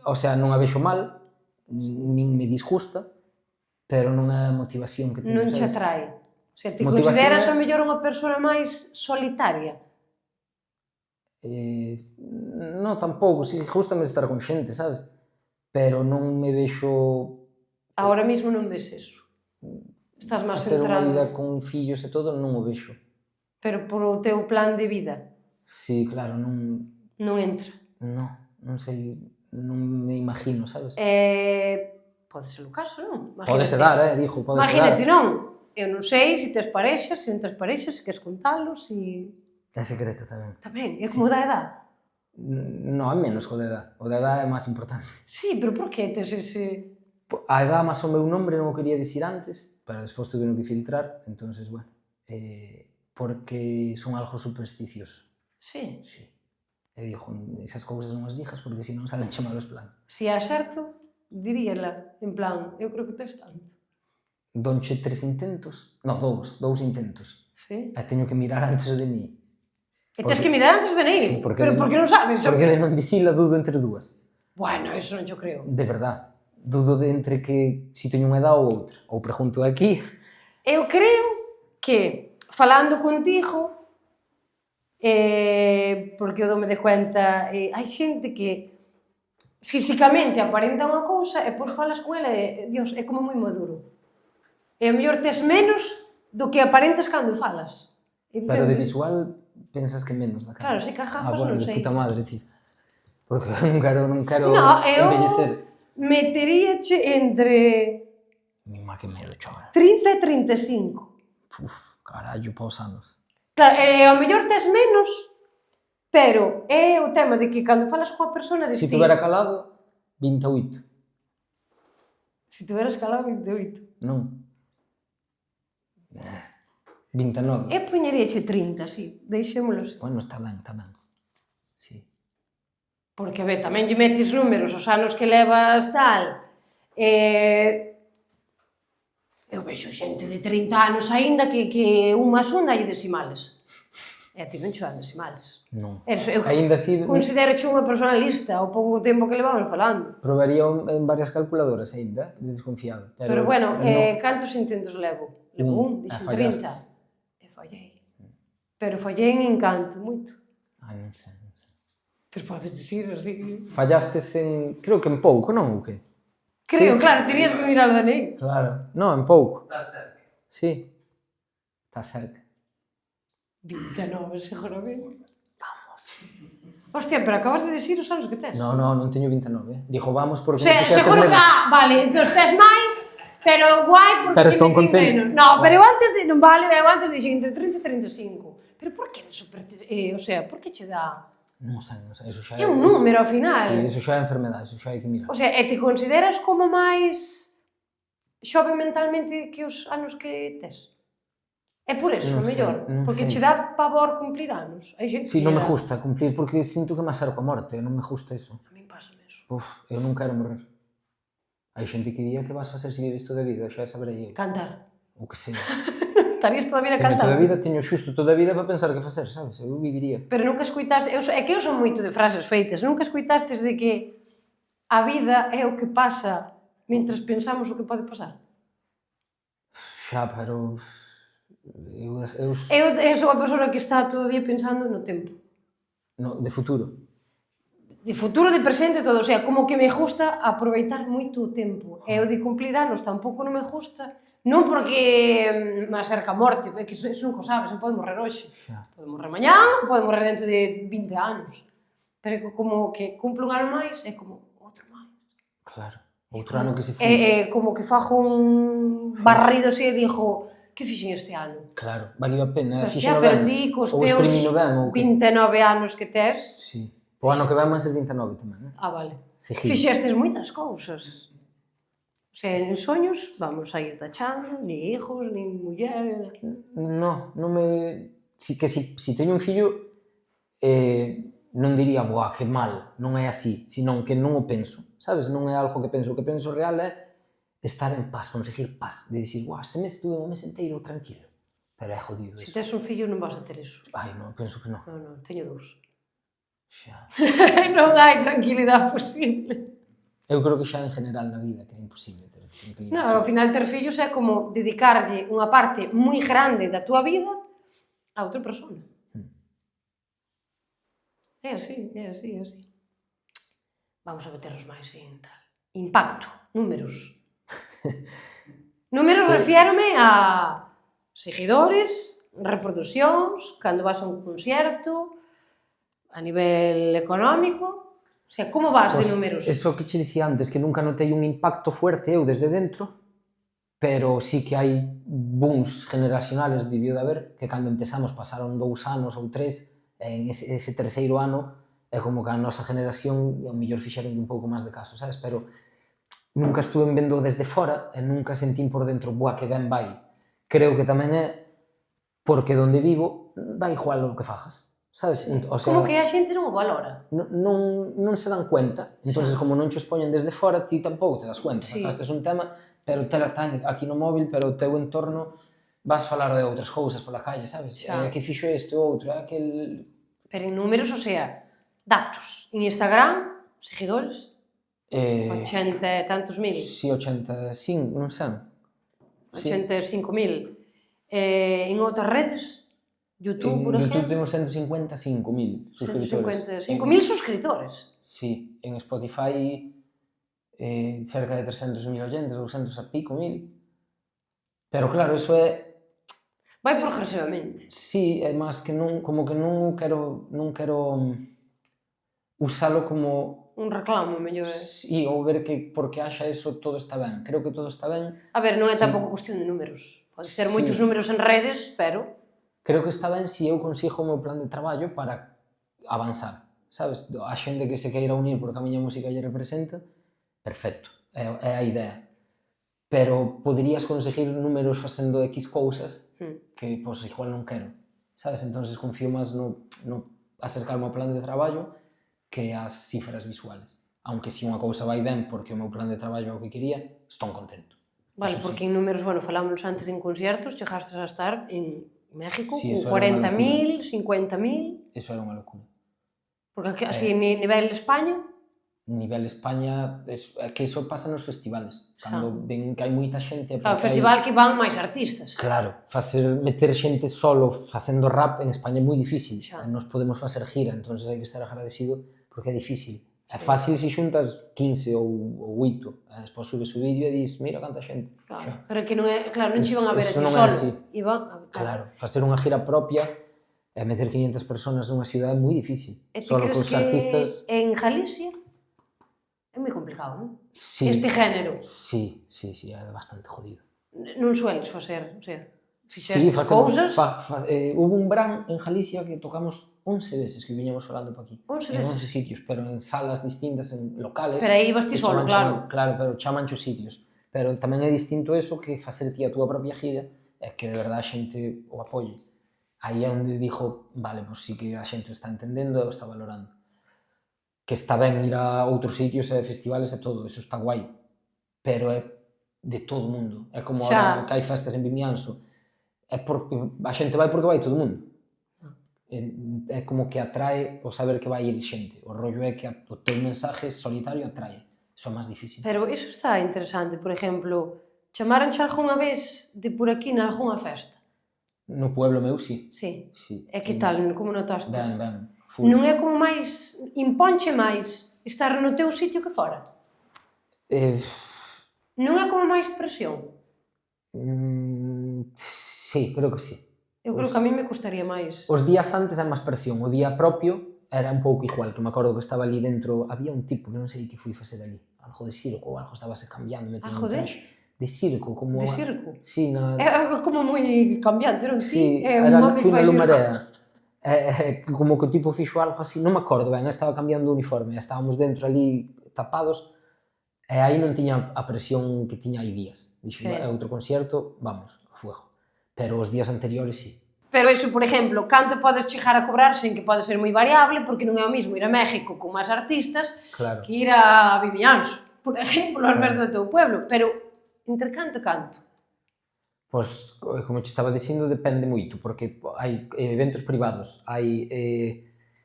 O sea, non a vexo mal, nin me disgusta, pero non é a motivación que teño. Non che atrae. O sea, te consideras a mellor unha persona máis solitaria? Non, tampouco. Sí, gústame estar con xente, sabes? Pero non me vexo... Ahora mesmo non ves eso. Estás máis centrado... Facer unha vida con fillos e todo non o vexo. Pero por o teu plan de vida? Sí, claro, non... Non entra? Non sei, non me imagino, sabes? Pode ser o caso, non? Pode ser dar, dijo, pode ser dar. Imagínate, non? Eu non sei se tes parexas, se non tes parexas, se queres contalo, se... É secreto tamén. Tamén, é como da edad. Non, é menos que o da edad. O da edad é máis importante. Sí, pero por que tes ese... A edad máis o meu nombre non o quería dicir antes, pero despois tuve que filtrar, entonces, bueno... porque son algo supersticioso. Sí. Sí. E digo, esas cousas non as dijas porque senón salen che malos planos. Se acerto, diríala, en plan, eu creo que tes tanto. Donche 3 intentos, no, 2 intentos. Sí. E teño que mirar antes de mí. E tes que mirar antes de Sí, ir, porque pero porque non sabes. Porque de non dicila dudo entre dúas. Bueno, eso non yo creo. De verdad. Dudo de entre que si teño unha edad ou outra. Ou pregunto aquí. Eu creo que, falando contigo, porque eu dome de cuenta, hai xente que físicamente aparenta unha cousa e depois falas con ela e, Dios, é como moi maduro. E a mellor tes menos do que aparentas cando falas. Pero de Entendes? visual pensas que menos da cara. Claro, se que a gafas bueno, non de sei. puta madre, tío. Porque non quero No, eu envellecer. meteríache entre Mi má, que medo, chaval. 30 e 35. Uf, carallo, pa os anos. Claro, ao mellor tes menos, pero é o tema de que cando falas coa persona Se deste... tuvera calado, 28. Se tuveras calado 28. Non. 29. Eu poñeríache 30, sí, deixémolo así. Bueno, está ben, está ben. Sí. Porque, a ver, tamén lle metes números os anos que levas tal. Eu vexo xente de 30 anos aínda que un máis un dalle decimales. E a ti non che dan decimales. Non. Eu Aínda así, considero unha persona lista o pouco tempo que levamos falando. probaría en varias calculadoras aínda, desconfiado. Pero bueno, non. cantos intentos levo? Levo un, dixen 30. fallastes. E fallei. Pero fallei en Encanto, moito. Ai, non sei. Pero podes dicir así. Fallastes en... Creo que en pouco, non? O que? Creo, Sí. claro, terías que mirar o DNI. Claro. Non, en pouco. Está cerca. Sí. Está cerca. 29, seguramente. Vamos. Hostia, pero acabas de decir os anos que tes. Non teño 29. Dijo, vamos porque... O sea, seguro que... vale, entón tes máis, pero guai porque Pero che estou metín contento. menos. No, pero eu antes de... Non vale, eu antes dixen entre 30 e 35. Pero por que super... o sea, por que che dá... Non sei, eso xa É un número, ao final. Sí, eso xa é enfermedade, eso xa hai que mirar. O sea, e te consideras como máis xoven mentalmente que os anos que tes? É por eso, Non sei, mellor, non porque che sei. dá pavor cumplir anos. Hai xente Sí, que non lle me dá. gusta cumplir porque sinto que me acerco a morte, non me gusta eso. A min pásame eso. Uf, eu non quero morrer. Hai xente que diría que vas facer seguir isto de vida, xa saberei eu. Cantar. O que sea. Estarías toda a vida Teño cantando. toda a vida, teño xusto toda a vida para pensar que facer, sabes? Eu viviría. Pero nunca escuitaste... É que eu son moito de frases feitas. Nunca escuitastes de que a vida é o que pasa mentres pensamos o que pode pasar? Xa, pero... Eu Eu sou a persona que está todo o día pensando no tempo. no, de futuro. De futuro, de presente, todo. O sea, como que me gusta aproveitar moito o tempo. E o de cumplir anos tampouco non me gusta. Non porque me acerca a morte, é que eso nunca o sabes, non pode morrer hoxe. Xa. Pode morrer mañán, pode morrer dentro de 20 anos. Pero é como que cumplo un ano máis, é como outro máis. Claro. Outro ano que se foi. É como que fajo un barrido así e dixo, que fixen este ano? Claro, valeu a pena. Hostia, pero ti, cos Ou teus exprimino ben, ou que... 29 anos que tes... Sí. O ano que vai máis é 29 tamén, Ah, vale. Seguido. Fixestes moitas cousas. O sea, en soños vamos a ir tachando, ni hijos, ni muller... Non me... Si teño un fillo, non diría, boa, que mal, non é así, senón que non o penso, sabes? Non é algo que penso. O que penso real é estar en paz, conseguir paz, de dicir, boa, este mes estuve un mes inteiro tranquilo. Pero é jodido Se eso. tes un fillo non vas a ter eso. Ai, non, penso que non. Non, teño dous. Xa. Non hai tranquilidade posible. Eu creo que xa en general na vida que é imposible ter tranquilidade. Non, ao final ter fillos é como dedicarlle unha parte moi grande da túa vida a outra persona. É así, é así, é así. Vamos a meternos máis en tal. Impacto, números. Números refiérome a seguidores, reproducións, cando vas a un concerto, a nivel económico. O sea, como vas de números? Eso que che dicía antes, que nunca notei un impacto fuerte eu desde dentro, pero sí que hai booms generacionales, debió de haber, que cando empezamos pasaron 2 anos ou 3, en ese terceiro ano, é como que a nosa generación, ao mellor fixeron un pouco máis de caso, sabes? Pero nunca estuve vendo desde fora e nunca sentín por dentro, boa, que ben vai. Creo que tamén é porque donde vivo dá igual o que fajas, sabes? O sea, Como que a xente non o valora. non se dan cuenta, entonces como non xo expoñen desde fora, ti tampouco te das cuenta, Sí. sacastes un tema, pero tela tan aquí no móvil, pero o teu entorno vas falar de outras cousas pola calle, sabes? Xa. Que fixo este outro, aquel... Pero en números, o sea, datos. En Instagram, seguidores, 80 e tantos mil. Si, 85, non sei. 85.000. En outras redes, YouTube, por En YouTube exemplo, temos 155.000 suscriptores. 155.000 suscriptores. Sí, en Spotify cerca de 300.000 oyentes, 200 a pico mil. Pero claro, eso é... Vai progresivamente. Sí, é máis que non, como que non quero usalo como... Un reclamo, mellor. Sí, ou ver que porque haxa eso todo está ben. Creo que todo está ben. A ver, non é Sí. tampouco cuestión de números. Podes ter Sí. moitos números en redes, pero... Creo que está ben se eu consigo o meu plan de traballo para avanzar, sabes? A xente que se queira unir porque a miña música lle representa, perfecto, é a idea. Pero poderías conseguir números facendo X cousas que, pois, igual non quero, sabes? Entonces confío máis no acercarme ao plan de traballo que ás cifras visuales. Aunque se unha cousa vai ben porque o meu plan de traballo é o que quería, estou contento. Vale, Eso porque sí. en números, bueno, falámonos antes en conciertos, chegastes a estar en México Sí, eso con era unha 40.000, 50.000, Eso era unha locura. porque aquí, así, nivel España, Nivel España, é que iso pasa nos festivales. Cando ven que hai moita xente... claro, porque festival que van máis artistas. Claro, meter xente solo facendo rap en España é moi difícil. Xa. Nos podemos facer gira, entón hai que estar agradecido porque é difícil. É fácil se xuntas 15 ou 8, e despois subes o vídeo e dis, mira canta xente. Claro, Xa. pero que non é, claro, non che iban a ver a Eso ti non é solo. así. Iban a... Claro, facer unha gira propia e meter 500 personas nunha cidade é moi difícil. E ti Solo crees cos que artistas... en Galicia é moi complicado, non? Sí, Este género. sí, é bastante jodido. Non sueles facer, o sea, Sí, fixestes cousas... Hubo un verán en Galicia que tocamos 11 veces que viñamos falando pa aquí. 11 en veces? 11 sitios, pero en salas distintas, en locales. Pero aí ibas ti que solo, claro. Claro, pero chamancho sitios. Pero tamén é distinto eso que facer ti a túa propia gira e que de verdade a xente o apoie. Aí é onde dixo, vale, pois sí que a xente o está entendendo e o está valorando. Que está ben ir a outros sitios e festivales e todo, eso está guai. Pero é de todo o mundo. É como Xa. agora que hai festas en Vimianzo. É porque a xente vai porque vai todo o mundo. É como que atrae o saber que vai ir xente. O rollo é que o teu mensaje solitario atrae. Iso é máis difícil. Pero iso está interesante, por exemplo, chamaranche algunha vez de por aquí na algunha festa? No pueblo meu, sí. Sí. Sí. E que tal, como notastes? Ben. Full. Non é como máis, imponche máis estar no teu sitio que fora? Non é como máis presión? Sí, creo que sí. Eu creo que a mí me custaría máis. Os días antes é máis presión. O día propio era un pouco igual, que me acordo que estaba ali dentro, había un tipo que non sei que fui facer ali, algo de circo ou algo, estábase cambiando, metendo Algo un traxe. De circo, como... De circo? Sí, na... É como moi cambiante, non? Sí, É era home que fui na fai circo. Lumarea. Como que o tipo fixo algo así, non me acordo ben, estaba cambiando o uniforme, estábamos dentro ali tapados, e aí non tiña a presión que tiña aí días. Dixo, Sí. é outro concierto, vamos, a fuego. Pero os días anteriores, sí. Pero iso, por exemplo, canto podes chegar a cobrar sen que pode ser moi variable, porque non é o mismo ir a México con máis artistas Claro. que ir a Vimianzo, por exemplo, aos Claro. versos do teu pueblo. Pero, entre canto e canto? Pois, como te estaba dicindo, depende moito, porque hai eventos privados, hai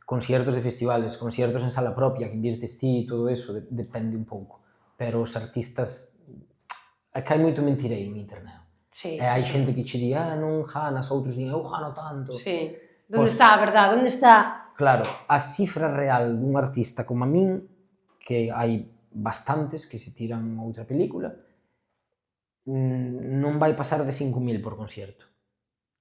conciertos de festivales, conciertos en sala propia, que invirtes ti e todo eso, depende un pouco. Pero os artistas, é que hai moito mentireiro en internet. Sí. E hai xente que che di, non ganas, outros din, eu gano tanto. Sí. Donde está a verdade? Onde está... Claro, a cifra real dun artista como a min, que hai bastantes que se tiran outra película, non vai pasar de 5.000 por concierto.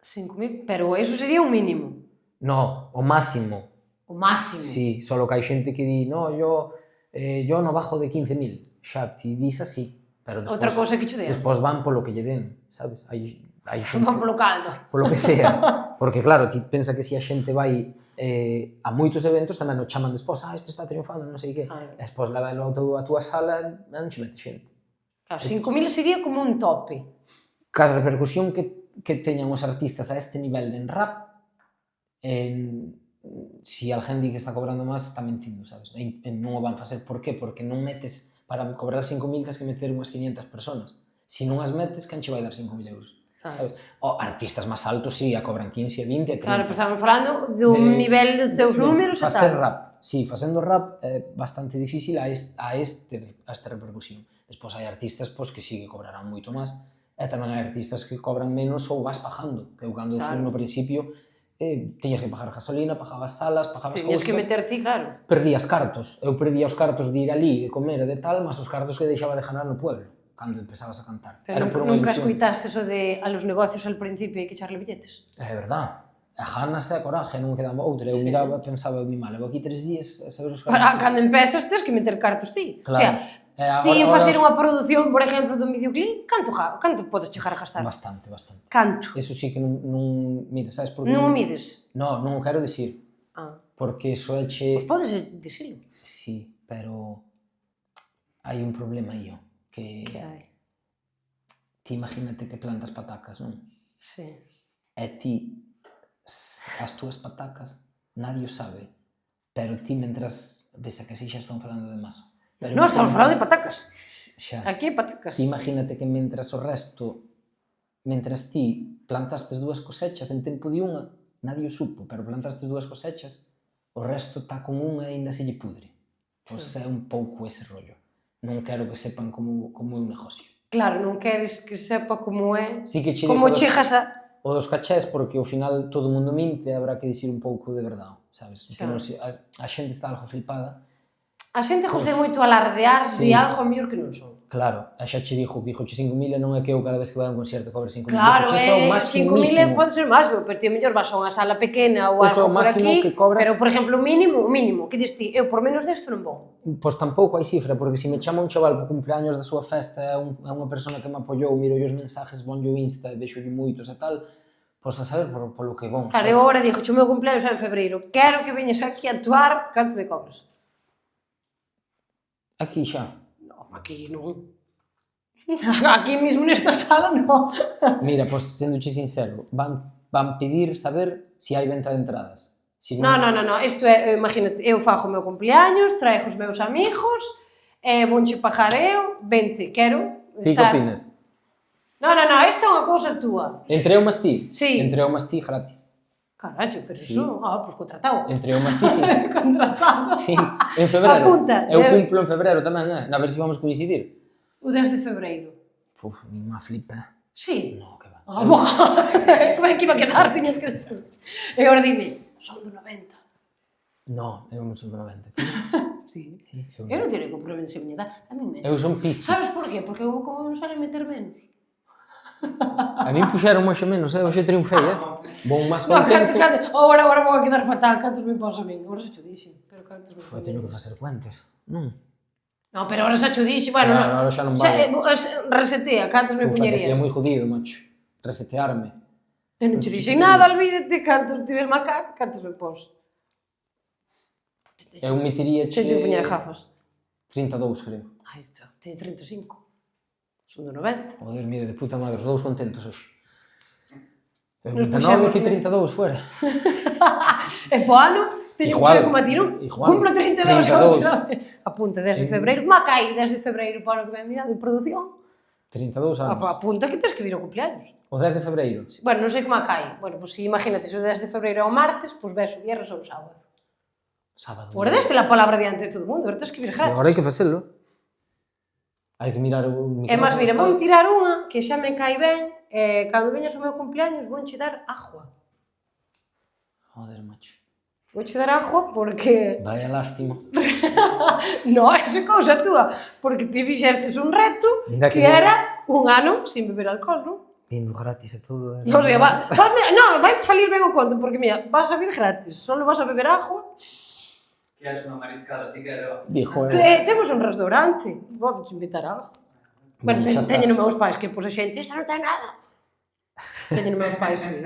5.000? Pero eso sería un mínimo. No, o máximo. O máximo. Sí, solo que hai xente que di, no, yo no bajo de 15.000. Xa, ti dis así. Pero despois, Outra cousa que che den. Despois van polo que lle den, sabes? Hai xente... Van polo caldo. Polo que sea. Porque claro, ti pensa que se a xente vai a moitos eventos tamén o chaman despois, este está triunfando, non sei que. Claro. E despois levalo a túa sala e non che mete xente. Claro, 5.000 sería como un tope. Ca repercusión que teñan os artistas a este nivel en rap, si alguén di que está cobrando máis, está mentindo, sabes? E non o van facer. Por qué? Porque non metes, para cobrar 5.000 tens que meter unhas 500 personas. Si non as metes, quen che vai dar 5.000 euros? Sabes? O artistas máis altos, si, a cobran 15, 20, 30. Claro, pero estamos falando do nivel dos teus números e facer tal. rap. Si, facendo rap é bastante difícil a esta repercusión. Despois hai artistas que sí que cobrarán moito máis, e tamén hai artistas que cobran menos ou vas pagando. Que eu cando fui no principio, tiñas que pagar gasolina, pagabas salas, pagabas Tiñas cousas. que meter ti, claro. Perdías cartos. Eu perdía os cartos de ir ali, de comer e de tal, máis os cartos que deixaba de ganar no pueblo, cando empezabas a cantar. Pero nunca escoitaste eso de a los negocios al principio hai que echarle billetes. É verdad. A ganas e a coraje, non quedaba outra. Eu miraba e pensaba, mi mal, levo aquí 3 días a saber os cartos. Para cando empezas tens que meter cartos ti. Claro. O sea, ti en facer unha produción, por exemplo, dun videoclip, canto podes chegar a gastar? Bastante. Canto? Eso sí que non mira, sabes por que? Non o mides? Non o quero dicir. Porque eso é che... Pois podes dicilo. Sí, pero hai un problema aí, que... Que hai? Ti imagínate que plantas patacas, non? Sí. E ti, as túas patacas, nadie o sabe, pero ti, mentras, ves a que así xa están falando de masa. Non, estamos falando de patacas. Xa. Aquí hai patacas. Ti imagínate que mentras o resto, mentras ti plantastes 2 cosechas en tempo de unha, nadie o supo, pero plantastes 2 cosechas, o resto está con unha e ainda se lle pudre. Pois é un pouco ese rollo. Non quero que sepan como é un negocio. Claro, non queres que sepa como é, Sí que como chegas a... O dos cachés, porque ao final todo o mundo minte, habrá que dicir un pouco de verdade, sabes? A xente está algo flipada. A xente gose moito alardear de algo mellor que non son. Claro, a xa che dixoche 5.000 e non é que eu cada vez que vai a un concerto cobre 5.000. Claro, 5.000 pode ser o máximo, pero ti mellor vas a unha sala pequena ou algo por aquí, pero, por exemplo, o mínimo, que dis ti, eu por menos desto non vou. Pois tampouco hai cifra, porque se me chama un chaval por cumpleaños da súa festa é unha persona que me apoiou, miro os mensajes, vonlle o Insta, vexolle moitos e tal, pois a saber polo que bon. Claro, eu agora dixo, o meu cumpleaños é en febreiro, quero que veñes aquí a actuar, canto me cobras? Aquí xa. Non, aquí non. Aquí mesmo nesta sala non. Mira, pois sendoche sincero, van pedir saber se hai venta de entradas. Non, isto é, imagínate, eu fago o meu cumpleaños, traigo os meus amigos, vonche pagar eu, vente, quero estar... Ti que opinas? Non, isto é unha cousa túa. Entre eu mas ti? Sí. Entre eu mas ti, gratis. Carallo, pero iso, pois contratado. Entre eu mas ti, sí. Contratado. Sí, en febreiro. Apunta. Eu cumplo en febreiro tamén, a ver se vamos coincidir. O 10 de febreiro. Uf, má flipa. Sí. No, que va. Como é que iba a quedar? Tiñas que decir. E agora dime, son do 90. No, eu non son do 90. Sí. Eu non teño compromiso en miña edad. A mí me... Eu son Piscis. Sabes por qué? Porque eu como non sale meter menos. A mí puxeron moxe menos, hoxe triunfei, Vou máis contento. Agora vou a quedar fatal, cantos me pos a min? Agora xa cho dixen, pero cantos me pos a min? Teño que facer cuentas, non? Non, pero agora xa cho dixen, bueno, Agora xa non vai. Resetea, cantos me puñerías? É moi jodido, macho, resetearme. Eu non che dixen nada, olvídate, cantos tives macaco, cantos me pos? Eu metiría che... Teño que puñer gafas. 32, creo. Ai, teño 35. Son do 90. Joder, mire, de puta madre, os dous contentos hoxe. Eu Nos 29 puxemos e ti 32, fuera. E po ano, teño que ser como a ti, non? Igual. Cumplo 32 outra vez. Apunta, 10 de febreiro. Como cae 10 de febreiro para o que ven mira de produción? 32 anos. Apunta que tens que vir ao cumpleaños. O 10 de febreiro. Bueno, non sei como cae. Bueno, pois si imagínate, se o 10 de febreiro é o martes, pois ves o viernes ou o sábado. Sábado. Agora deste a palabra diante de todo o mundo, agora tens que vir gratis. Agora hai que facelo. Hai que mirar o micrófono. É máis, mira, vou tirar unha que xa me cae ben, e cando veñas ao meu cumpleaños vonche dar agua. Joder, macho. Vouche dar agua porque... Vaya lástima. Non, é cousa túa, porque ti fixestes un reto que era un ano sin beber alcohol, non? Vindo gratis e todo. Non sei, vai salir ben o conto, porque mira, vas a vir gratis, solo vas a beber agua. Queres unha mariscada, si quero. Dijo, Temos un restaurante, podes invitar algo. Bueno, teñen os meus pais, que pois a xente, esta non ten nada. Teñen os meus pais, sí.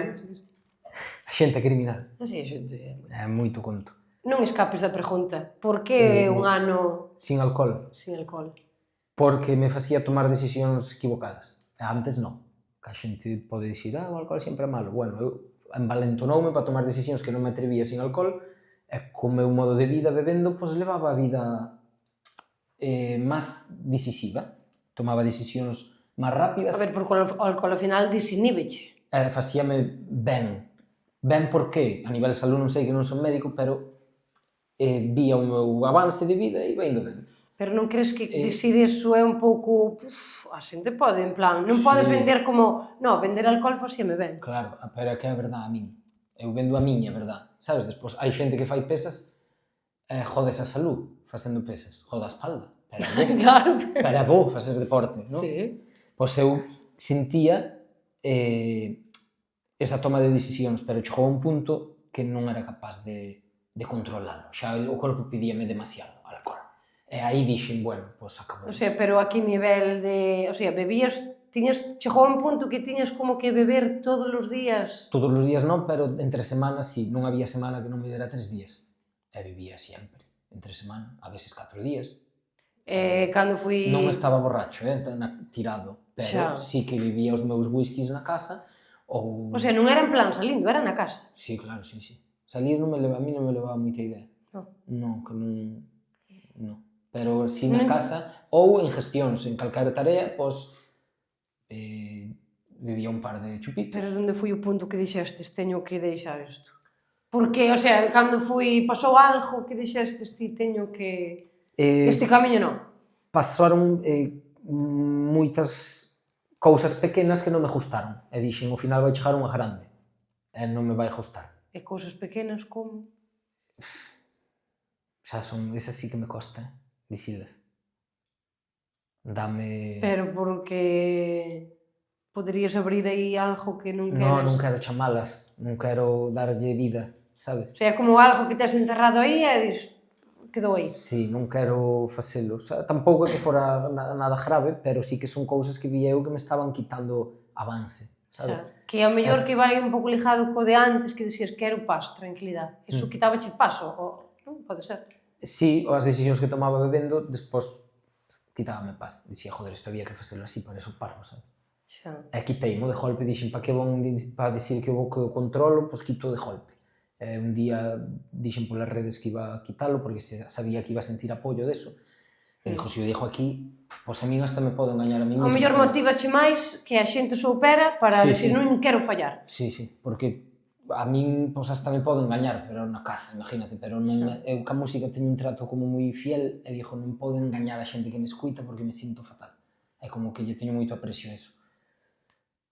A xente criminal. Así a xente... É moito conto. Non escapes da pregunta. Por que un ano sin alcohol? Sin alcohol. Porque me facía tomar decisións equivocadas. Antes non. Que a xente pode dicir, o alcohol sempre é malo. Bueno, eu envalentonoume para tomar decisións que non me atrevía sin alcohol, e co meu modo de vida bebendo, pois levaba a vida máis decisiva. Tomaba decisións máis rápidas. A ver, porque o alcohol ao final disiníbeche. Facíame ben. Ben porque, a nivel de salud non sei que non son médico, pero vía o meu avance de vida e iba indo ben. Pero non crees que dicir iso é un pouco... A xente pode, en plan, non podes vender como... No, vender alcohol fosíame ben. Claro, pero é que é verdade a min. Eu vendo a miña, verdade. Sabes, despois hai xente que fai pesas e jodes a salud facendo pesas. Jode a espalda. Pero é bo. Claro. Pero é bo facer deporte, non? Sí. Pois eu sentía esa toma de decisións, pero chegou a un punto que non era capaz de controlalo. Xa o corpo pedíame demasiado alcohol. E aí dixen, bueno, pois acabou. O sea, pero aquí nivel de... O sea, bebías... Chegou a un punto que tiñas como que beber todos os días? Todos os días non, pero entre semanas, sí. Non había semana que non me dera 3 días. E bebía sempre. Entre semana, a veces 4 días. Cando fui... Non estaba borracho, tirado. Pero Xa. sí que bebía os meus whiskies na casa. Ou... O sea, non era en plan salindo, era na casa. Sí, claro, sí, sí. Salir non me leva, a mí non me levaba moita idea. Non. Non, que non... Non. Pero si na casa, ou en gestións, en calquera tarea, pois... bebía un par de chupitos. Pero onde foi o punto que dixestes, teño que deixar isto? Porque, o sea, cando pasou algo que dixestes ti, teño que... Este camiño non. Pasaron moitas cousas pequenas que non me gustaron. E dixen, ao final vai chegar unha grande. E non me vai gustar. E cousas pequenas como? Xa son, esas sí que me costa, dicilas. Dame... Pero porque... Poderías abrir aí algo que non queres... Non quero chamalas, non quero darlle vida, sabes? O sea, como algo que tes enterrado aí e dis... Quedou aí. Sí, non quero facelo. O sea, tampouco é que fora nada grave, pero sí que son cousas que vi eu que me estaban quitando avance, sabes? O sea, que ao mellor que vai un pouco ligado co de antes, que dixías quero paz, tranquilidade. Iso quitábache paso, ou... Non, pode ser. Sí, as decisións que tomaba bebendo, despois quitábame paz. Dixía, joder, isto había que facelo así, para eso paro, sabes? Xa. E quiteimo de golpe, dixen, para que para dicir que eu que o controlo, pois quito de golpe. Un día dixen polas redes que iba a quitalo, porque sabía que iba a sentir apoio deso. E dixo, se o dixo aquí, pois a min hasta me podo engañar a mí mesmo. O mellor motívache máis que a xente soupera para dicir, non quero fallar. Sí, sí, porque a min pois hasta me podo engañar, pero na casa, imagínate, pero non, eu ca música teño un trato como moi fiel e dixo, non podo engañar a xente que me escuita porque me sinto fatal. É como que lle teño moito aprecio a eso.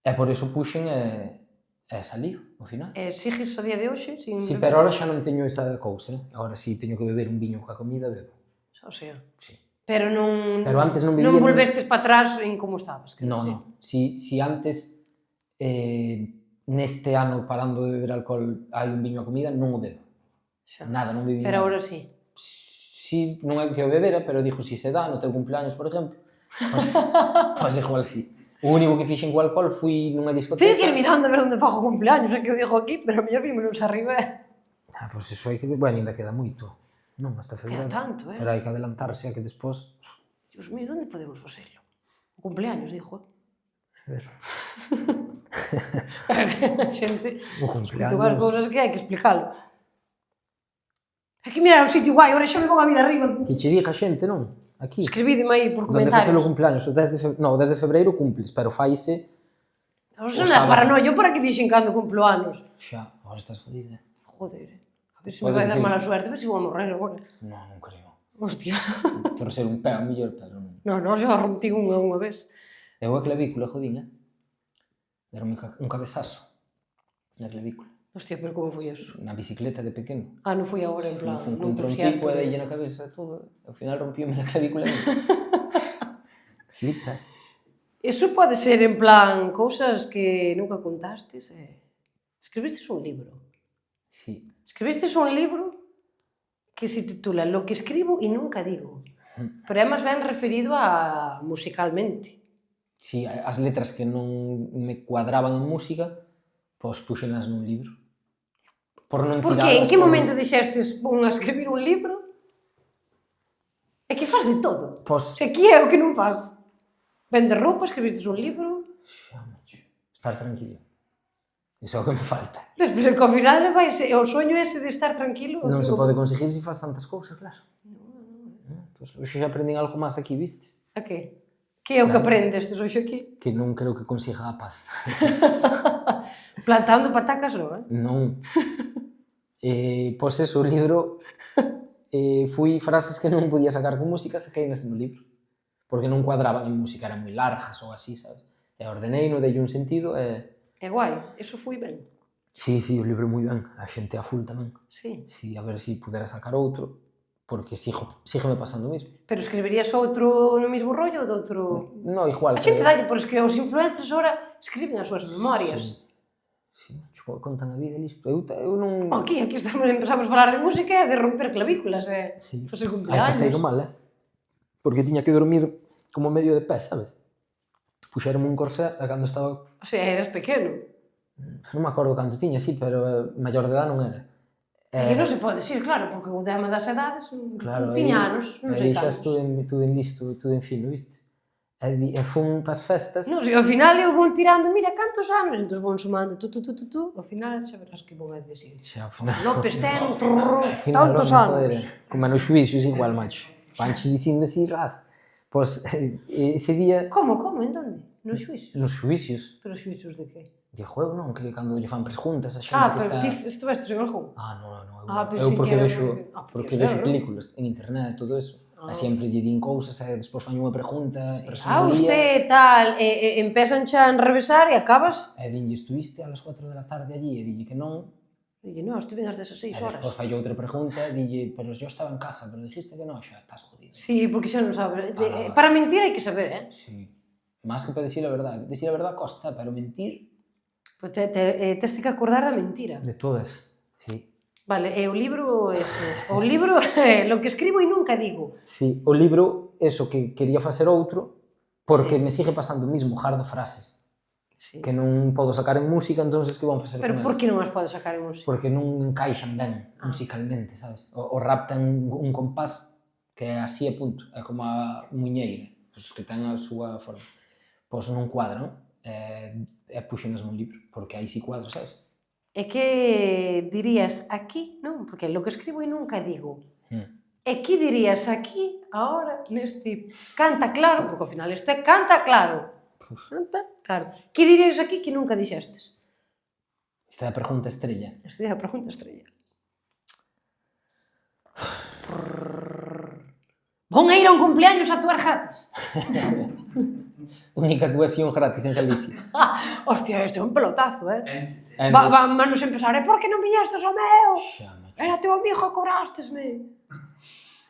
E por iso puxen e salí, ao final. E sigues a día de hoxe? Sí, pero agora xa non teño esa cousa, agora si teño que beber un viño coa comida, bebo. O sea, sí. Pero non... Pero antes non vivía... Non volvestes para atrás en como estabas. Non. Si antes, neste ano, parando de beber alcohol, hai un viño a comida, non o bebo. Xa. Nada, non bebi Pero nada. agora sí. Si, non é que o bebera, pero dixo, si se dá no teu cumpleaños, por exemplo, pois igual si. O único que fixen co alcohol fui nunha discoteca... Teño que ir mirando a ver onde fago cumpleaños, é que o digo aquí, pero a mellor vímonos arriba. Pois iso hai que... Bueno, ainda queda moito. Non, hasta febrero. Queda tanto, Pero hai que adelantarse, a que despois... Dios mío, onde podemos facelo? O cumpleaños, dijo. A ver... A xente... O Escuito as cumpleaños... cousas que hai que explicalo. Hai que mirar o sitio guai, ahora xa me vou a vir arriba. Que che diga a xente, non? Aquí. Escribideme aí por Donde fase o comentarios. cumpleaños, o 10 de febrero... Non, o 10 de febrero cumples, pero faise... Non son nada paranoia, para que dixen cando cumplo anos. Xa, agora estás fodida. Joder, a ver se me vai dar mala suerte, a ver se vou a morrer agora. Non creo. Hostia. Torcer un pé a mellor, pero non. Non, xa rompí unha vez. Eu a clavícula, jodín, Deronme un cabezazo na clavícula. Hostia, pero como foi eso? Na bicicleta de pequeno. Ah, non foi agora en plan, Fun nun contra un concierto. tipo e deille na cabeza todo. Ao final rompíome na clavícula. Flipa. Eso pode ser en plan cousas que nunca contastes. Escribistes un libro. Sí. Escribistes un libro que se titula Lo que escribo e nunca digo. Pero é máis ben referido a musicalmente. Sí, as letras que non me cuadraban en música, pois puxenas nun libro. Por non Por tiralas. que? En que momento dixestes pon a escribir un libro? É que faz de todo. Pois... Se aquí é o que non faz. Vende roupa, escribistes un libro... Xa, macho. Estar tranquilo. Iso é o que me falta. Pero que ao final o soño ese de estar tranquilo... Non se pode conseguir se faz tantas cousas, claro. Pois hoxe xa aprendín algo máis aquí, vistes? A que? Que é o que aprendes hoxe aquí? Que non creo que consiga a paz. Plantando patacas non, Non. Pois eso, o libro... fui frases que non podía sacar con música, saqueinas no libro. Porque non cuadraban en música, eran moi largas ou así, sabes? E ordenei, no dei un sentido e... É guai, eso foi ben. Sí, o libro moi ben, a xente a full tamén. Sí. Sí, a ver se pudera sacar outro, porque sígueme pasando o mismo. Pero escribirías outro no mismo rollo ou de outro... No, igual. A xente dalle, pero es que os influencers ahora escriben as súas memorias. Sí, contan a vida listo. Eu non... Aquí empezamos a falar de música e de romper clavículas, Sí. Fose Ai, cumpleaños. pasei mal, porque tiña que dormir como medio de pé, sabes? Puxeronme un corsé e cando estaba... O sea, eras pequeno. Non me acordo canto tiña, sí, pero maior de edad non era. É que non se pode decir, claro, porque o tema das edades tiña anos, non sei Aí xa cantos. estuve en listo, estuve en fino, viste? E fun pas festas... Non, ao final eu vou tirando, mira, cantos anos, entón vou sumando, ao final xa verás que vou a decir. Xa, ao final... López ten tantos tantos anos. Como nos xuicios igual, macho. Vanche dicindo así, ras. Pois, ese día... Como, en donde? Nos xuicios? Nos xuicios. Pero xuicios de que? De juego, non? Que cando lle fan preguntas a xente Ah, que pero está... ti estuvestes en algún? Non. pensei Eu porque que era vexo, porque vexo claro. películas en internet e todo eso. E sempre lle din cousas e despois fan unha pregunta, Usted tal, empezan xa a enrevesar e acabas... E dinlle, estuviste a las 4 de la tarde allí? E dille que non. Dille, non, estuve as 16 horas. E despois fai outra pregunta e dille, pero yo estaba en casa, pero dijiste que non, xa estás jodido. Sí, porque xa non sabes. Para mentir hai que saber, Sí. Más que para decir a verdade. Decir a verdade costa, pero mentir... Pois tes que acordar da mentira. De todas, sí. Vale, e o libro ese. O libro é lo que escribo e nunca digo. Sí, o libro, eso, que quería facer outro, porque me sigue pasando o mismo, jar de frases. Sí. Que non podo sacar en música, entonces que vou facer Pero con por elas? que non as podes sacar en música? Porque non encaixan ben musicalmente, sabes? O rap ten un compás que é así e punto, é como a muñeira, pues, que ten a súa forma. Pois non cuadran, e puxenas nun libro, porque aí sí cuadra, sabes? É que dirías aquí, non? Porque lo que escribo e nunca digo. E que dirías aquí, ahora, neste canta claro, porque ao final este canta claro. Canta claro. Que dirías aquí que nunca dixestes? Esta é a pregunta estrella. Esta é a pregunta estrella. Vón a ir a un cumpleaños a actuar gratis. Única actuación gratis en Galicia. Hostia, este é un pelotazo, Énchese. Vamos empezar, por que non viñestes ao meu? Xa, macho. Era teu amigo, cobrastesme.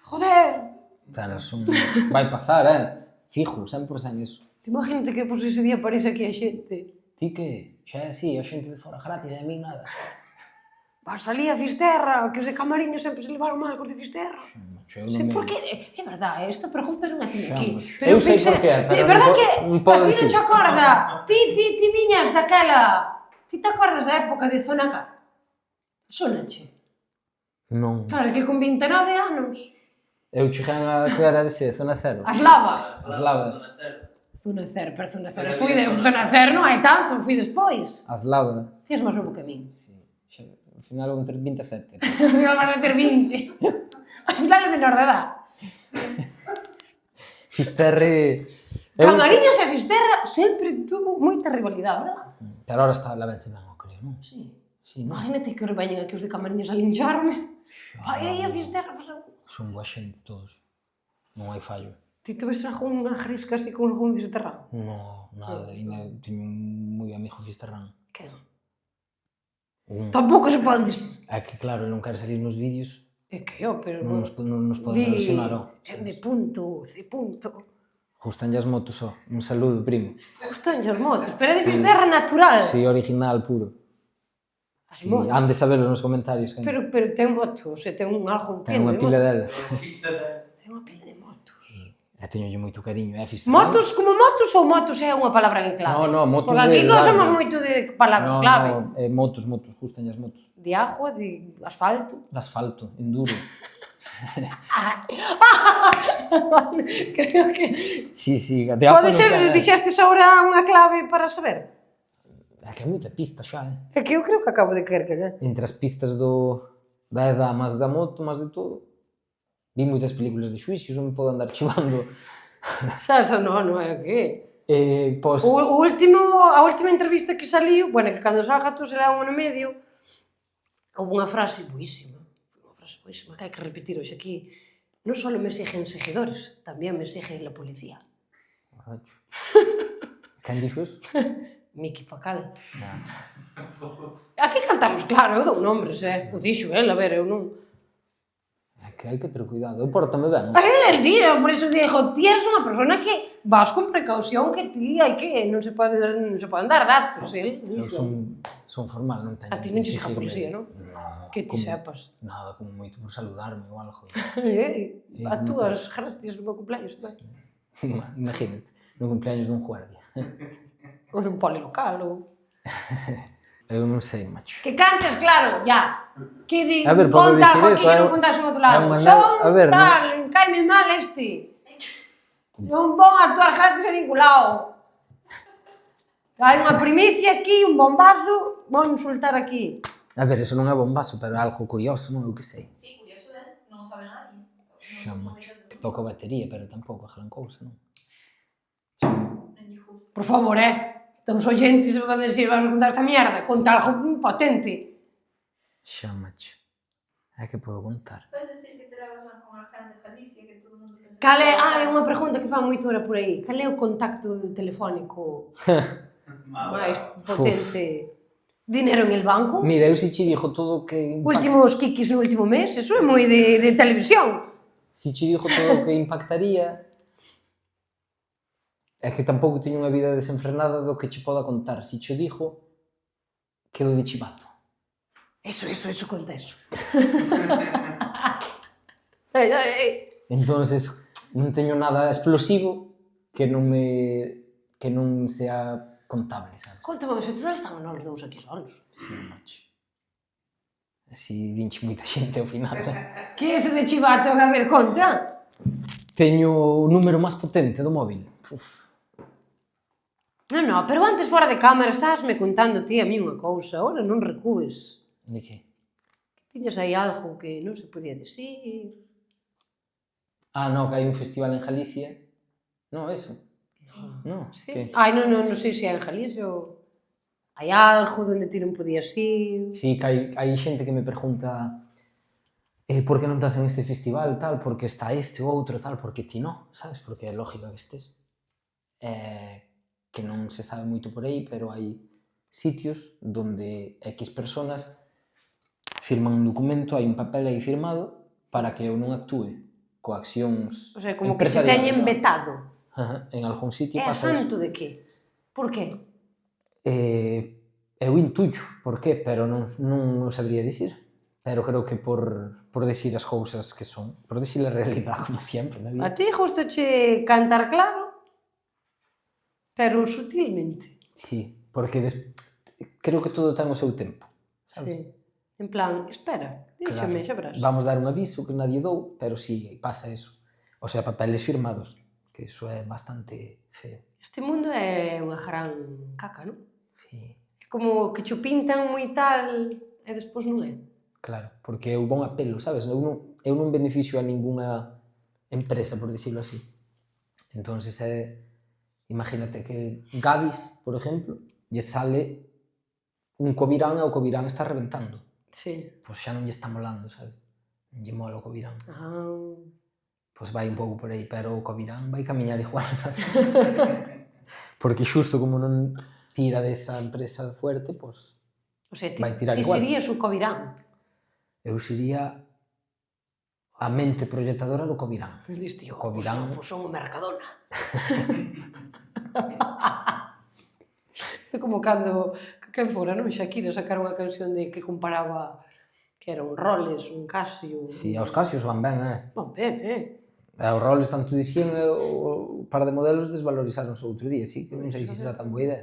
Joder. Vai pasar, fijo, 100% eso. Te imagínate que por ese día aparece aquí a xente. Ti que? Xa é así, a xente de fora gratis e a mí nada. Vas ali a Fisterra, que os de Camariño sempre se levaron mal cos de Fisterra. Sí, porque, é verdade, esta pregunta non a tiña aquí. Eu sei por qué, pero é verdade que non podo a ti non dicir. te acorda. Ti viñas daquela... Ti te acordas da época de Zona K? Sonache. Non. Claro, que con 29 anos. Eu cheguei a que era de ser, zona cero. Aslava. Aslava. Zona Cero, pero Zona Cero. Zona Cero non hai tanto, fui despois. Aslava. Ti és máis novo que a min. Sí. Ao final eu entre 27. Ao final vas a ter 20. Ao final é menor de edad. Fisterre... Camariñas e Fisterra sempre tuvo moita rivalidade, verdad? Pero ahora está la vense ben, eu creo, non? Sí. Sí, non? Imagínate que os veñen aquí os de Camariñas a lincharme. Vai aí a Fisterra, Son boa xente todos. Non hai fallo. Ti te ves algún agrisca así con algún fisterrán? No, nada. Ainda teño un moi amigo fisterrán. Que? Un. Tampouco se pode dicir. É que claro, non quere salir nos vídeos. É que, pero... Non nos pode relacionar, ó. M punto, C punto. Gustan as motos, ó. Un saludo, primo. Gustan as motos, pero é de Fisterra natural. Sí, original, puro. As Sí, motos. han de saberlo nos comentarios. Pero ten motos, ten un algo Ten unha pila delas. Ten unha pila de motos. E teñolle moito cariño, Fisterrán. Motos como motos ou motos é unha palabra en clave? No, motos porque aquí de... somos moito de palabras clave. No, motos, gustan as motos. De agua, de asfalto. De asfalto, enduro. Creo que... Sí, de agua Pode non ser, sei. dixestes agora unha clave para saber? É É que é moita pista xa, É que eu creo que acabo de querer que, Entre as pistas da edad, máis da moto, máis de todo. Vi moitas películas de xuicios, non me podo andar chivando. xa non é que... Pois, A última entrevista que saliu, bueno, que cando salga tú se leva un ano e medio, houve unha frase boísima, que hai que repetir hoxe aquí. Non só me siguen seguidores, tamén me sigue la policía. quen dixo eso? Miki Facal. Non. Aquí cantamos, claro, eu dou nombres, o dixo el, a ver, eu non... É que hai que ter cuidado, eu pórtame ben. El dixo, por iso dixo, ti eres unha persona que vas con precaución, que ti hai que, non se pode dar datos, el Eu dixo. son formal, non teño A ti que non che a exigirme. policía, non? No, Que ti sepas. Nada, como moito por saludarme ou algo. A túas gratis no meu cumpleaños tamén. Imagínate, no cumpleaños dun guardia. Ou dun poli local, ou... Eu non sei, macho. Que cantes, claro, ya. Que di, A ver, podo conta dicir algo eso, que non contas en outro lado. a Son ver, tal, caime mal este. Non vou actuar gratis a ningún lado. Hai unha primicia aquí, un bombazo, vou insultar aquí. A ver, eso non é bombazo, pero é algo curioso, non? Eu que sei. Sí, curioso, non o sabe nadie. Xa, macho, que toco batería, pero tampouco é gran cousa, non? Non lle gusta. Por favor, os oyentes van a decir, vas a contar esta mierda, conta algo potente. Xa, macho. É que podo contar. Podes decir que te levas mal con Arján de Galicia, que todo o mundo pensa... Cal é, é unha pregunta que fan moito hora por aí. Cal é o contacto telefónico máis potente? Dinero en el banco? Mira, eu si che dixo todo o que... Últimos kikis no último mes? Eso é moi de televisión. Si che dixo todo o que impactaría... É que tampouco teño unha vida desenfrenada do que che poda contar. Si che dixo, quedo de chivato. Eso, conta eso. Entonces, non teño nada explosivo que non sea contable, sabes? Contame, se todas estaban os dous aquí solos. Sí, macho. Así dinche moita xente ao final. Que é ese de chivato? A ver, conta. Teño o número máis potente do móvil. Uf. Non, pero antes fora de cámara estabasme contando ti a mí unha cousa, ahora non recúes. De que? Tiñas aí algo que non se podía decir. Ah, no, que hai un festival en Galicia. No, eso. No, Sí? que? Ai, non sei se é en Galicia ou... Hai algo onde ti non podías ir... Sí, que hai xente que me pregunta por que non estás en este festival, tal, porque está este ou outro, tal, porque ti non, sabes? Porque é lógica que estés. Que non se sabe moito por aí, pero hai sitios donde X personas firman un documento, hai un papel aí firmado para que eu non actúe co accións O sea, como que se empresariales, teñen ¿no? vetado. Ajá, en algún sitio É pasa santo eso. de que? Por que? Eu intucho por qué, pero non o sabría dicir. Pero creo que por decir as cousas que son, por decir a realidade, como sempre, na vida. A ti gustache cantar claro, pero sutilmente. Sí, porque creo que todo ten o seu tempo, sabes? Sí. En plan, espera, díxame, xa verás. Vamos dar un aviso que nadie dou, pero sí, pasa eso. O sea, papeles firmados, que eso é bastante feo. Este mundo é unha gran caca, non? Sí, É como que cho pintan moi tal e despois non é. claro, porque eu bon apelo, sabes? Eu non beneficio a ningunha empresa, por decirlo así. Entonces, imagínate que Gavis, por exemplo, lle sale un Covirán e o Covirán está reventando. Sí. Pois xa non lle está molando, sabes? Non lle mola o Covirán. Pois vai un pouco por aí, pero o Covirán vai camiñar igual, sabes? Porque xusto como non tira desa empresa fuerte, pois O sea, vai tirar ti igual. serías o Covirán. Eu sería a mente proyectadora do Covirán. Diste, Covirán. Pois son o Mercadona. Isto como cando, quen fora, non? Shakira sacara unha canción de que comparaba que era un Rolex, un Casio... Si, aos Casios van ben, Bon, ben, E os roles tanto dixían o par de modelos desvalorizaron o outro día, sí, que non sei se será tan boa idea.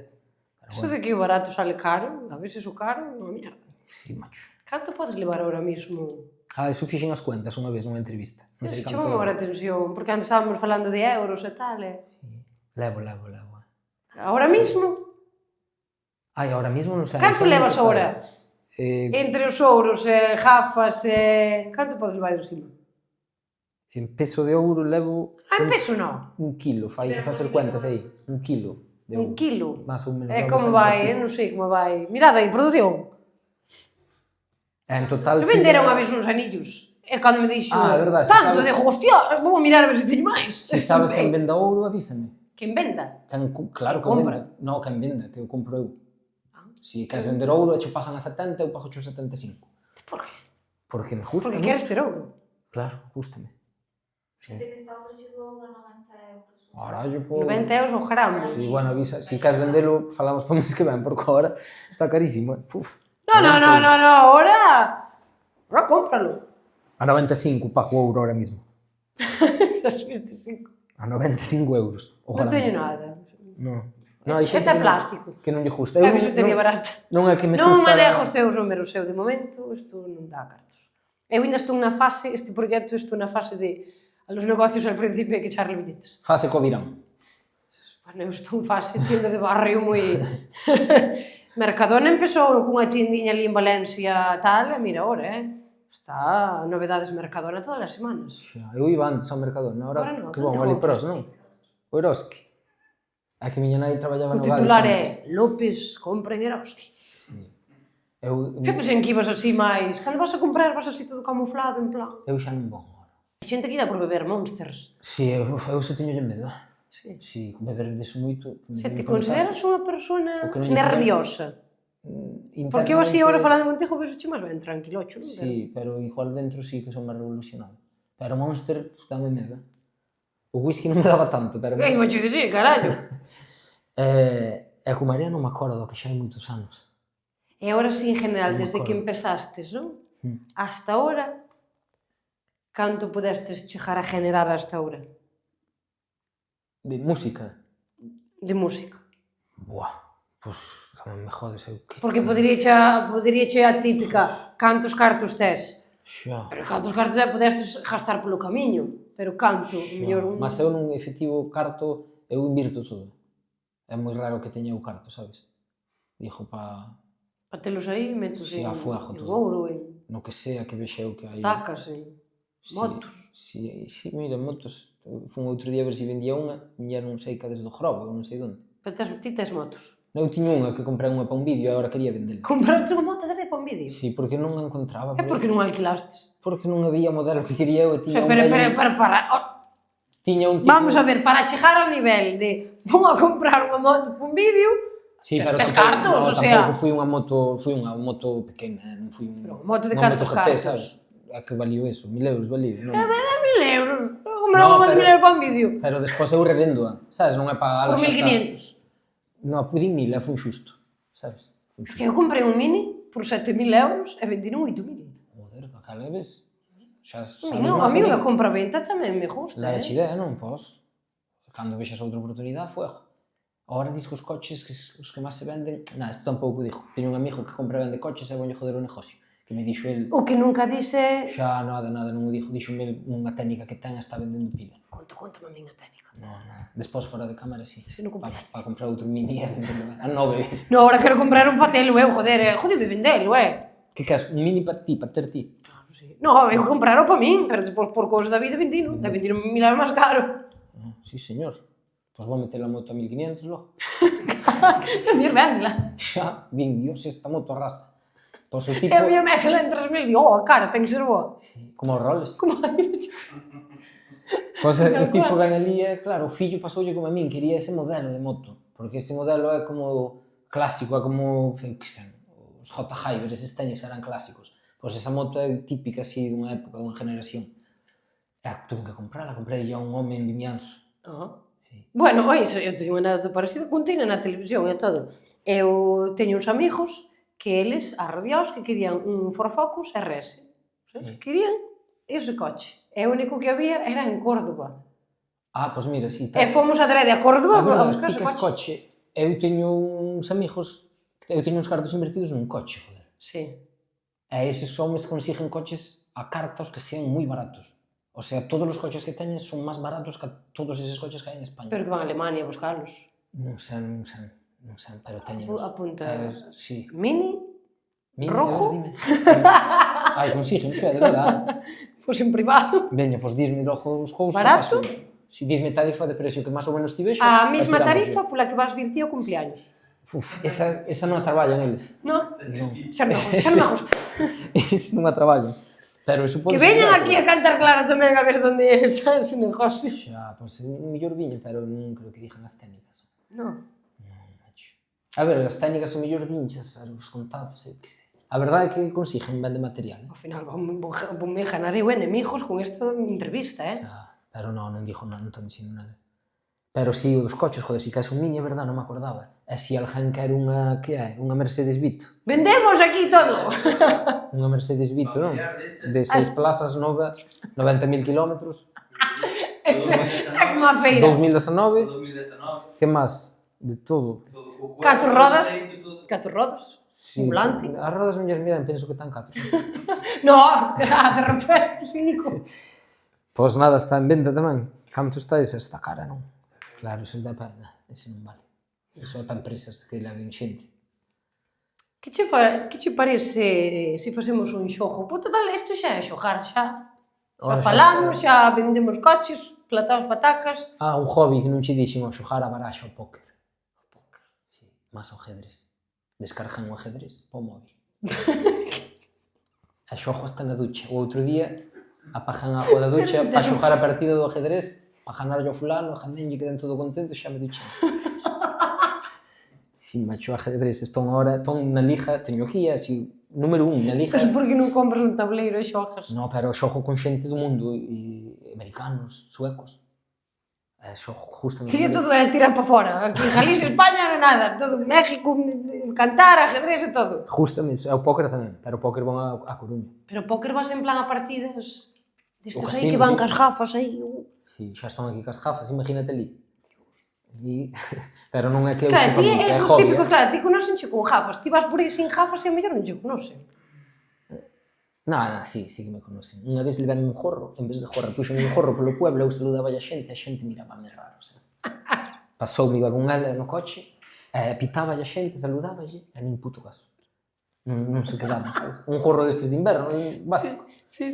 Pero Iso de que o barato sale caro, a veces o caro, unha mierda. Sí, macho. Canto podes levar ahora mismo? Eso fixen as cuentas unha vez nunha entrevista. Non sei Eso canto... chamou agora a atención, porque antes estábamos falando de euros e tal, Sí. Levo. Ahora mismo? Ai, ahora mismo non sei. Canto levas ahora? Entre os ouros e gafas e... Canto podes levar encima? En peso de ouro levo En peso non. 1 kilo, fai que facer cuentas aí. 1 kilo de ouro. 1 kilo. Más ou menos. É levo como 200 vai, e pico. non sei como vai. Mirad aí, produción. En total... Me venderon a vez uns anillos. E cando me dixo, Ah, é verdade, se tanto, sabes- dixo, hostia, vou a mirar a ver se teño máis. Se sabes quen venda ouro, avísame. Quen venda? Claro, Quen quen compra? venda. Non, quen venda, que eu compro eu. Ah. Se queres vender ouro, e cho pagan a 70, eu pago cho 75. Por que? Porque me gusta. Porque ¿no? queres ter ouro. Claro, gústame. Sí. De que está o precio do ouro a 90 euros. Carallo, po... 90 euros o gramo. Sí, bueno, avisa, si queres vendelo, falamos para o mes que ven, porque ahora está carísimo, Puf. No, ahora cómpralo. A 95 pago ouro ahora mismo. Esas 25. A 95 euros. O Non gramo. teño nada. No. No, hai Este xente é que non- plástico. Que non lle gusta. É bisutería barata. Non é que me Non gusta... manejo os teus números eu de momento, isto non dá cartos. Eu ainda estou na fase, este proxecto estou na fase de a los negocios al principio hai que echarle billetes. Fase co dirán. Bueno, eu estou en fase tienda de barrio moi... Mercadona empezou cunha tiendiña ali en Valencia tal, e mira ahora, está novedades Mercadona todas as semanas. Xa, eu iba antes ao Mercadona, Ahora ahora non, que onde bon, ali compras? pros, non? O Eroski. A que miña nai traballaba O no titular Gades é López compra en Eroski. Eu, Que pensei que ibas así máis... Cando vas a comprar vas así todo camuflado, en plan... eu xa non vou agora. Hai xente que dá por beber Monsters. Si, eu se teño medo. Sí. Si, beber deso moito... Se te consideras unha persona O que non lle nerviosa. Porque eu así agora falando contigo ves che máis ben tranquilocho, non? Sí, pero igual dentro sí que son máis revolucionado. Pero Monster, pues, dame medo. O whisky non me daba tanto, pero... Que iba che dicir, carallo. E co María non me acordo, que xa hai moitos anos. E agora sí, en general, Non me desde que acordo. empezastes, non? Hmm. Hasta ahora, canto pudestes chegar a generar hasta ahora? De música. De música. Buah, pues non me jodes, eu que Porque sei. podería che a típica, cantos cartos tes? Xa. Pero cantos cartos já pudestes gastar polo camiño? Pero canto? Mellor un... Mas eu nun efectivo carto, eu invirto todo. É moi raro que teña o carto, sabes? Dixo pa Pa telos aí, metos Sí, en, a fuego en todo. ouro, en no que sea que vexeu que hai. tacas, en motos. Sí, mira, motos. Fun outro día a ver se vendía unha, miña non sei que desde o Grove, ou non sei onde. Pero ti tes motos. Eu tiña unha que comprei unha para un vídeo e agora quería vendela. Compraste unha moto de para un vídeo? Sí, porque non a encontraba. É porque non alquilastes. Porque non había modelo que quería eu e O tiña sea, un pero, vello- Tiña un tipo... Vamos a ver, para chegar ao nivel de vou a comprar unha moto para un vídeo, Sí, tes- pero tes tampouco- cartos, no, o sea... tampouco fui unha moto pequena, non fui un... Pero moto de unha cantos MotoGP, cartos? sabes? A que valió eso, 1000 euros valió. Non? 1000 euros. Vou comprar No, unha moto de 1000 pero- euros para un vídeo. Pero despois eu revendo, sabes? Non é para... Por 1500. Non, pudín 1000, fun xusto, sabes? Fun Que xusto. eu comprei un Mini por 7000 euros e vendiron 8000. Joder, daquela vez... Xa sabes Non, máis amigo de da mí. compra-venta tamén me gusta, La eh? idea, non? Pois, cando vexas outra oportunidade, fuego. Ahora dis que os coches que os que máis se venden... Nah, isto tampouco dijo. Teño un amigo que compra e vende coches e voño joder o negocio. Que me dixo el... O que nunca dice... Xa, nada, non o dixo. Dixo unha técnica que ten está vendendo pila. Conta-me a miña técnica. No. Despois, fora de cámara, sí. Se non Para cumpleaños. comprar outro mini e vendelo. A 9. No, ahora quero comprar un patelo, joder, jodeme vendelo, Que queres? Un mini para ti, para ter ti? Claro, sí. No, eu compraron para min, pero despois por cousas da vida vendino. E vendino 1000 euros máis caro. Ah, sí, señor. Pois vou meter a moto a 1500 logo. A miña vendela. Xa, din, Dios, esta moto arrasa. Pois o E tipo... a miña mezcla en 3000, digo, a cara, ten que ser boa. Sí, como os roles. Como hai? Pois o Tal tipo cual. ven ali e, claro, o fillo pasoulle como a min, quería ese modelo de moto. Porque ese modelo é como clásico, é como, eu que sei, os J. Hyber, eses tenis eran clásicos. Pois esa moto é típica así dunha época, dunha generación. E tuve que comprarla, comprei a un home en Vimianzo. Sí. Bueno, oi, eu teño unha anécdota parecida, contina na televisión e todo. Eu teño uns amigos que eles, a radiaos, que querían un Ford Focus RS. Sí. Querían ese coche. E o único que había era en Córdoba. Ah, pois mira, si, E fomos a Drede a Córdoba a a verdade, buscar ese ti que es coche. coche, eu teño uns amigos, eu teño uns cartos invertidos nun coche, joder. Sí. E eses homes consiguen coches a cartas que sean moi baratos. O sea, todos os coches que teñen son máis baratos que todos eses coches que hai en España. Pero que van a Alemania a buscarlos. Non sei, Non sei, pero teñenos. Apunta. Sí. Mini? Mira, Rojo? dime. Ai, consigue, xe, de verdade. Pois en privado. Veña, pois disme logo os cousas. Barato? Si disme tarifa de precio que máis ou menos ti vexas. A mesma e tiramos tarifa de- pola que vas vir ti ao cumpleaños. Esa non a traballan eles. No, Non. xa non me gusta. Esa non a traballan. Pero eso Que veñan aquí a cantar claro tamén a ver onde está ese negocio. Xa, pois mellor viña, pero non creo que dixan as técnicas. No. Non, macho. A ver, as técnicas son mellor dinchas, pero os contactos, eu que sei. A verdade é que consiguen vender material, Ao final me ganaré enemigos con esta entrevista, Xa, pero non dijo nada, non estou dicindo nada. Pero si, os coches, joder, si caes un Mini, é verdade, non me acordaba. E si alguén quer unha, que é? Unha Mercedes Vito. Vendemos aquí todo. Unha Mercedes Vito, non? De 6 plazas, 90.000 kilómetros, É como a feira. 2019, 2019. que máis? De todo. 4 rodas. 4 rodas. Sí, Un volante. as rodas miñas, miran, penso que están 4. No, de repuesto, cínico. Pois nada, está en venta tamén. Canto está esa? Está cara, non? Claro, ese non vale. Eso é para empresas que leven xente. Que che parece se facemos un xogo? Por total, isto xa é xogar, xa. Xa Ora, falamos, xa vendemos coches, platamos patacas. Un hobby que non che dixen ao xogar a baraxa ao póker. Sí, máis ao ajedrez. Descargan o ajedrez ao móvil. E xogo hasta na ducha. O outro día apagan a agua da ducha para xogar a partida do ajedrez, para ganarlle ao fulano, ganenlle, quedan todo contento, xa me duchen. Si, macho, ajedrez, estou na liga, teño aquí, así, número 1 na liga. Por que non compras un tableiro e xogas? No, pero xogo con xente do mundo, e americanos, suecos. Xogo justamente... Sí, todo é tirar para fora. Aquí en Galicia, España, non nada. Todo México, cantar, ajedrez e todo. Justamente, é o póker tamén, pero o póker van a Coruña. Pero póker vas en plan a partidas destes O aí casino, que van sí. cas gafas aí. Si, xa están aquí cas gafas, imagínate ali. Pero non é que eu Claro, sepa ti moito, é é os hobby, típicos, claro, ti conocenche con gafas. Ti vas por aí sin gafas e a mellor non che conocen. Non, sí que me conocen. Unha vez levaron un jorro, en vez de jorro, puxen un jorro polo pueblo, eu saludaba a xente miraba raro, sabes? Pasoume, iba con ela no coche, pitaba a xente, saludaba e nin puto caso. Non se quedaban, sabes? Un jorro destes de inverno, básico. Sí.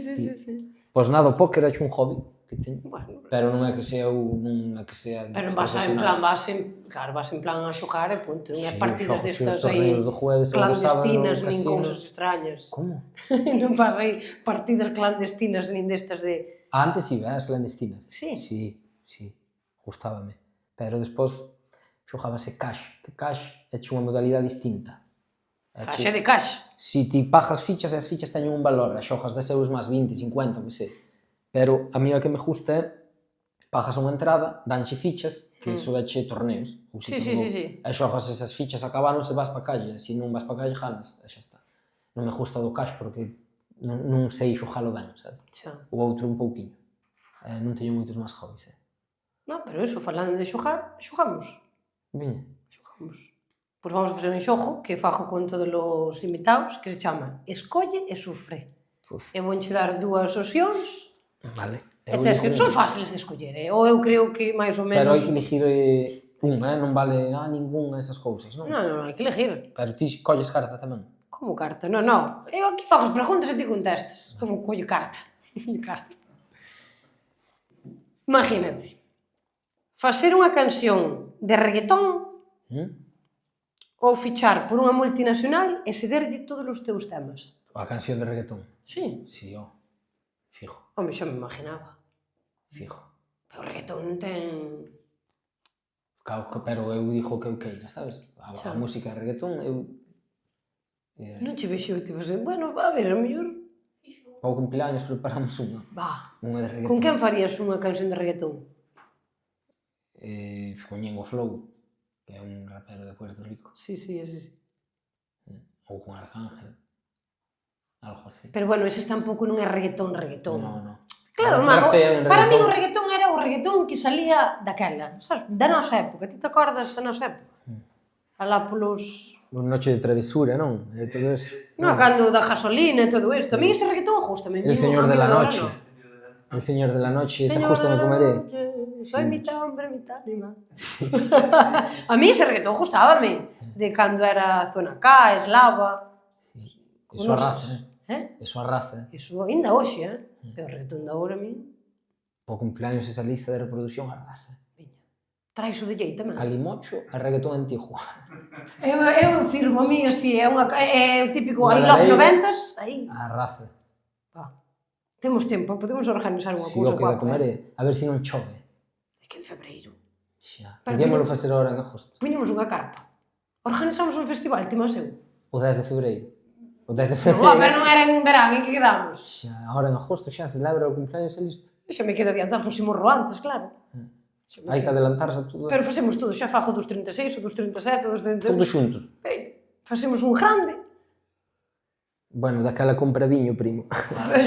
Pois nada, o póker é un hobby que teño. Bueno, Pero non é que sea pero vas en plan, vas en plan a xogar e punto. Non é Sí, partidas xogo destas os aí torneos do jueves ou do sábado clandestinas, no nin casino. cousas extrañas. Como? Non vas aí partidas clandestinas nin destas de... Antes iba, as clandestinas. Sí? Sí, gustábame. Pero despois xogábase cash, que cash é unha modalidade distinta. Caxe de cash. Si ti pagas fichas e as fichas teñen un valor, e xogas 10 euros máis 20, 50, que sei. Pero a mí o que me gusta é pagas unha entrada, danche fichas, que iso dache torneos. Sí. E xogas esas fichas, acabaron se vas pa calle, e se non vas pa calle, ganas, e xa está. Non me gusta do cash porque non sei xogalo ben, sabes? Xa. O outro un pouquiño. Non teño moitos máis hobbies, Non, pero iso, falando de xogar, xogamos. Veña. Xogamos. Pois vamos a facer un xogo que fago con todos os invitados que se chama Escolle e sufre. Puf. E vonche dar dúas opcións Vale. e tes que son fáciles de escoller, ou eu creo que máis ou Pero menos... hai que elegir unha, non vale ningunha esas cousas, non? Non, hai que elegir. Pero ti colles carta tamén. Como carta? Non. Eu aquí fago as preguntas e ti contestas. Como colle carta? Carta. Imagínate. Facer unha canción de reggaetón ou fichar por unha multinacional e cederlle todos os teus temas. A canción de reggaetón. Sí. Si, fijo. Home, xa me imaginaba. Fijo. Pero o reggaetón non ten... Pero eu dixo que eu queira, sabes? A música de reggaetón, eu... Non che vexo, tipo assim, bueno, a ver, a mellor... Para o cumpleaños preparamos unha. Unha de reggaetón. Con quen farías unha canción de reggaetón? Con Ñengo Flow, que é un rapero de Puerto Rico. Sí, ese sí. Ou con Arcángel. Algo así. Pero bueno, ese tampouco non é reggaetón. No. Claro, Para mí o reggaetón era o reggaetón que salía daquela, sabes, da nosa época. Ti te acordas da nosa época? Alá polos... Noche de travesura, non? E todo eso. Non, cando da gasolina e todo isto. A mí ese reggaetón gustame. El señor de la noche. El señor de la noche, ese justo me comeré. Soy mitad hombre, mitad animal. A mí ese reggaetón gustábame, de cando era Zona K, Eslava. Sí. Eso arrasa, Eso Eso arrasa. Iso ainda hoxe, pero o reggaetón de agora a mí... Po cumpleaños esa lista de reproducción arrasa. Viña. Traes o DJ tamén. Calimocho e reggaetón antigo. Eu firmo a mí así, é o típico I Unha love lareira. 90s, aí. Arrasa. Pa. Temos tempo, podemos organizar unha Si cousa o que vai guapa. comer é, a ver se non chove. É que en febreiro. Xa. Pero Podíamoslo poñemos- facer agora en agosto. Puñemos unha carpa. Organizamos un festival, ti máis eu. O 10 de febreiro. O 10 de Non, febreiro. pero non era en verán, en que quedamos? Xa, agora en agosto xa celebra o cumpleaños e listo. Xa me queda adiantar, puximos ro antes, claro. Xa me Hai que queda. adelantarse a todo. Pero facemos todo, xa fago dos 36, o dos 37, o dos 38. Todos xuntos. Facemos un grande. Bueno, daquela compra viño, primo.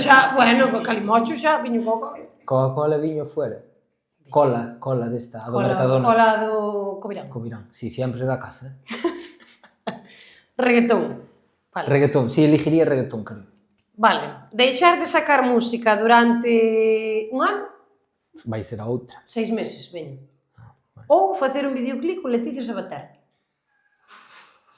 Xa, bueno, calimocho xa, viño coco. Coca-Cola viño fuera. Cola desta, a do Mercadona. Cola do Covirán. Covirán. Si, sempre da casa. Reggaetón. Vale. Reggaetón. Si, elegiría reggaetón, creo. Vale. Deixar de sacar música durante un ano, Vai ser a outra. 6 meses, veño. Vale. Ou facer un videoclip con Leticia Sabater.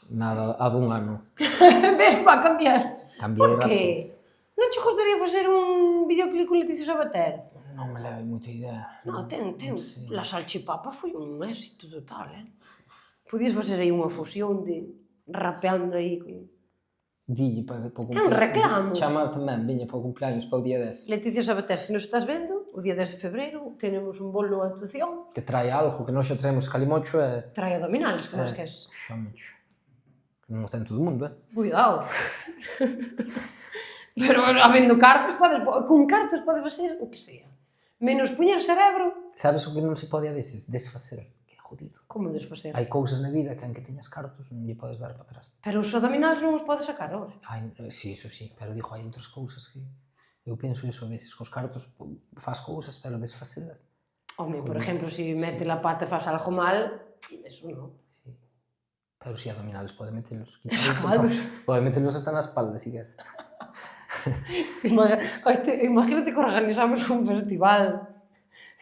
Nada, a dun ano. Ves, pa, cambiaste. Cambiei Por rápido. que? Non che gustaría facer un videoclip con Leticia Sabater? Non me leve moita idea. No, ten. Sí. La salchipapa foi un éxito total, Podías facer aí unha fusión de rapeando aí con... Dille para o É un reclamo. Chama tamén, viña para o cumpleaños, para o día 10. Leticia Sabater, se nos estás vendo, o día 10 de febreiro, tenemos un bolo de actuación, Que trae algo, que nós xa traemos calimocho e... trae abdominales, que máis que es. Xamocho. Que non o ten todo o mundo, Cuidado. Pero habendo cartos, con cartos podes facer o que sea. Menos puñer cerebro, Sabes o que non se pode a veces? Desfacer. Que é jodido. como desfacer? Hai cousas na vida que aunque teñas cartos non lle podes dar para atrás. Pero os abdominales non os podes sacar ahora. Sí, eso sí, pero digo, hai outras cousas que... Eu penso iso a veces, cos cartos faz cousas, pero desfacelas. Home, por exemplo, se mete la pata e faz algo mal, eso non. Sí. Pero si abdominales pode metelos. Sacalos. Pode metelos hasta na espalda, si quer. Imagínate que organizamos un festival.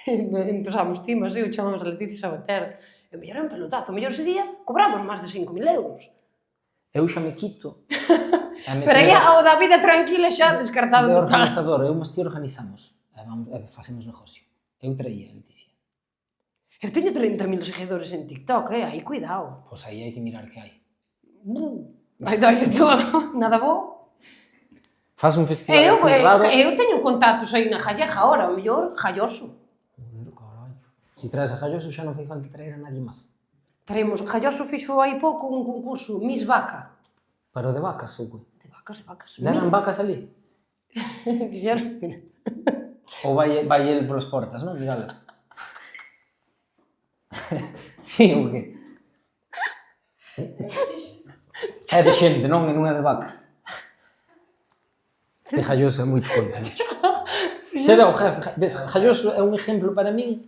Empezamos timas, eu chamamos a Leticia Sabater. E o mellor é un pelotazo. O mellor ese día cobramos máis de 5.000 euros. Eu xa me quito. Pero aí ao da vida tranquila xa descartado de total. organizador, eu máis ti organizamos. E facemos negocio. Eu traía a Leticia. Eu teño 30.000 seguidores en TikTok, aí cuidado. Pois aí hai que mirar que hai. Hai de todo, nada bo. Faz un festival Eu, así raro. eu teño contactos aí na Jalleja ahora, o mellor Jalloso. Joder, carallo. Si traes a Jalloso xa non fai falta traer a nadie máis. Traemos, Jalloso fixo hai pouco un concurso, Miss Vaca. Pero de vacas, ou que? De vacas. Levan vacas ali? Fixeron, mira. Ou vai el polas portas, non? Miralas. Sí, ou que? É de xente, non? E non é de vacas. Este Jalloso é moito conto. Será o jefe. Ves, Jalloso é un exemplo para min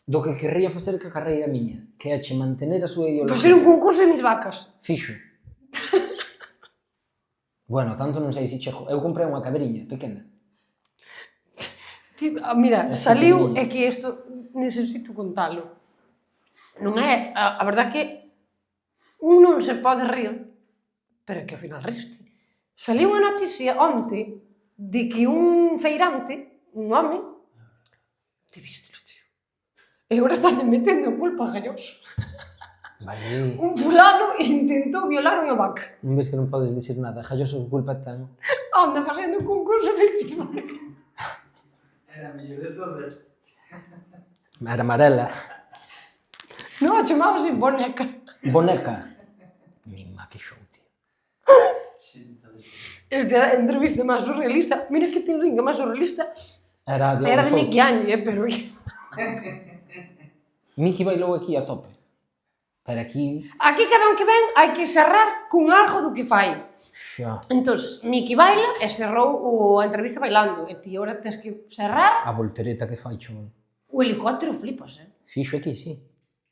do que querría facer que a carreira miña, que é che mantener a súa ideoloxía. Facer un concurso de Miss Vacas. Fixo. Bueno, tanto non sei se chego. Eu comprei unha cabriña pequena. Mira, Así saliu, que- é que isto necesito contalo. Non é, a verdad que un non se pode rir, pero é que ao final riste. Saliu unha noticia onte de que un feirante, un home, te viste, tío, e agora están metendo a culpa a Jalloso. Vale. Un fulano intentou violar unha vaca. Non ves que non podes dicir nada. Jalloso que culpa ten. Anda facendo un concurso de Miss Vaca. Era a mellor de todas. Era amarela. Non, chamábase boneca. Boneca. Mima, que show, tío. Esta entrevista máis surrealista, mira que pinringa máis surrealista, Era de era de Mickey Angie, pero... Miki bailou aquí a tope. Pero aquí... Aquí cada un que ven hai que cerrar con algo do que fai. Xa. Entón, Mickey baila e cerrou a entrevista bailando. E ti agora tens que cerrar A voltereta que fai chon. o helicóptero, flipas, Fixo aquí, sí.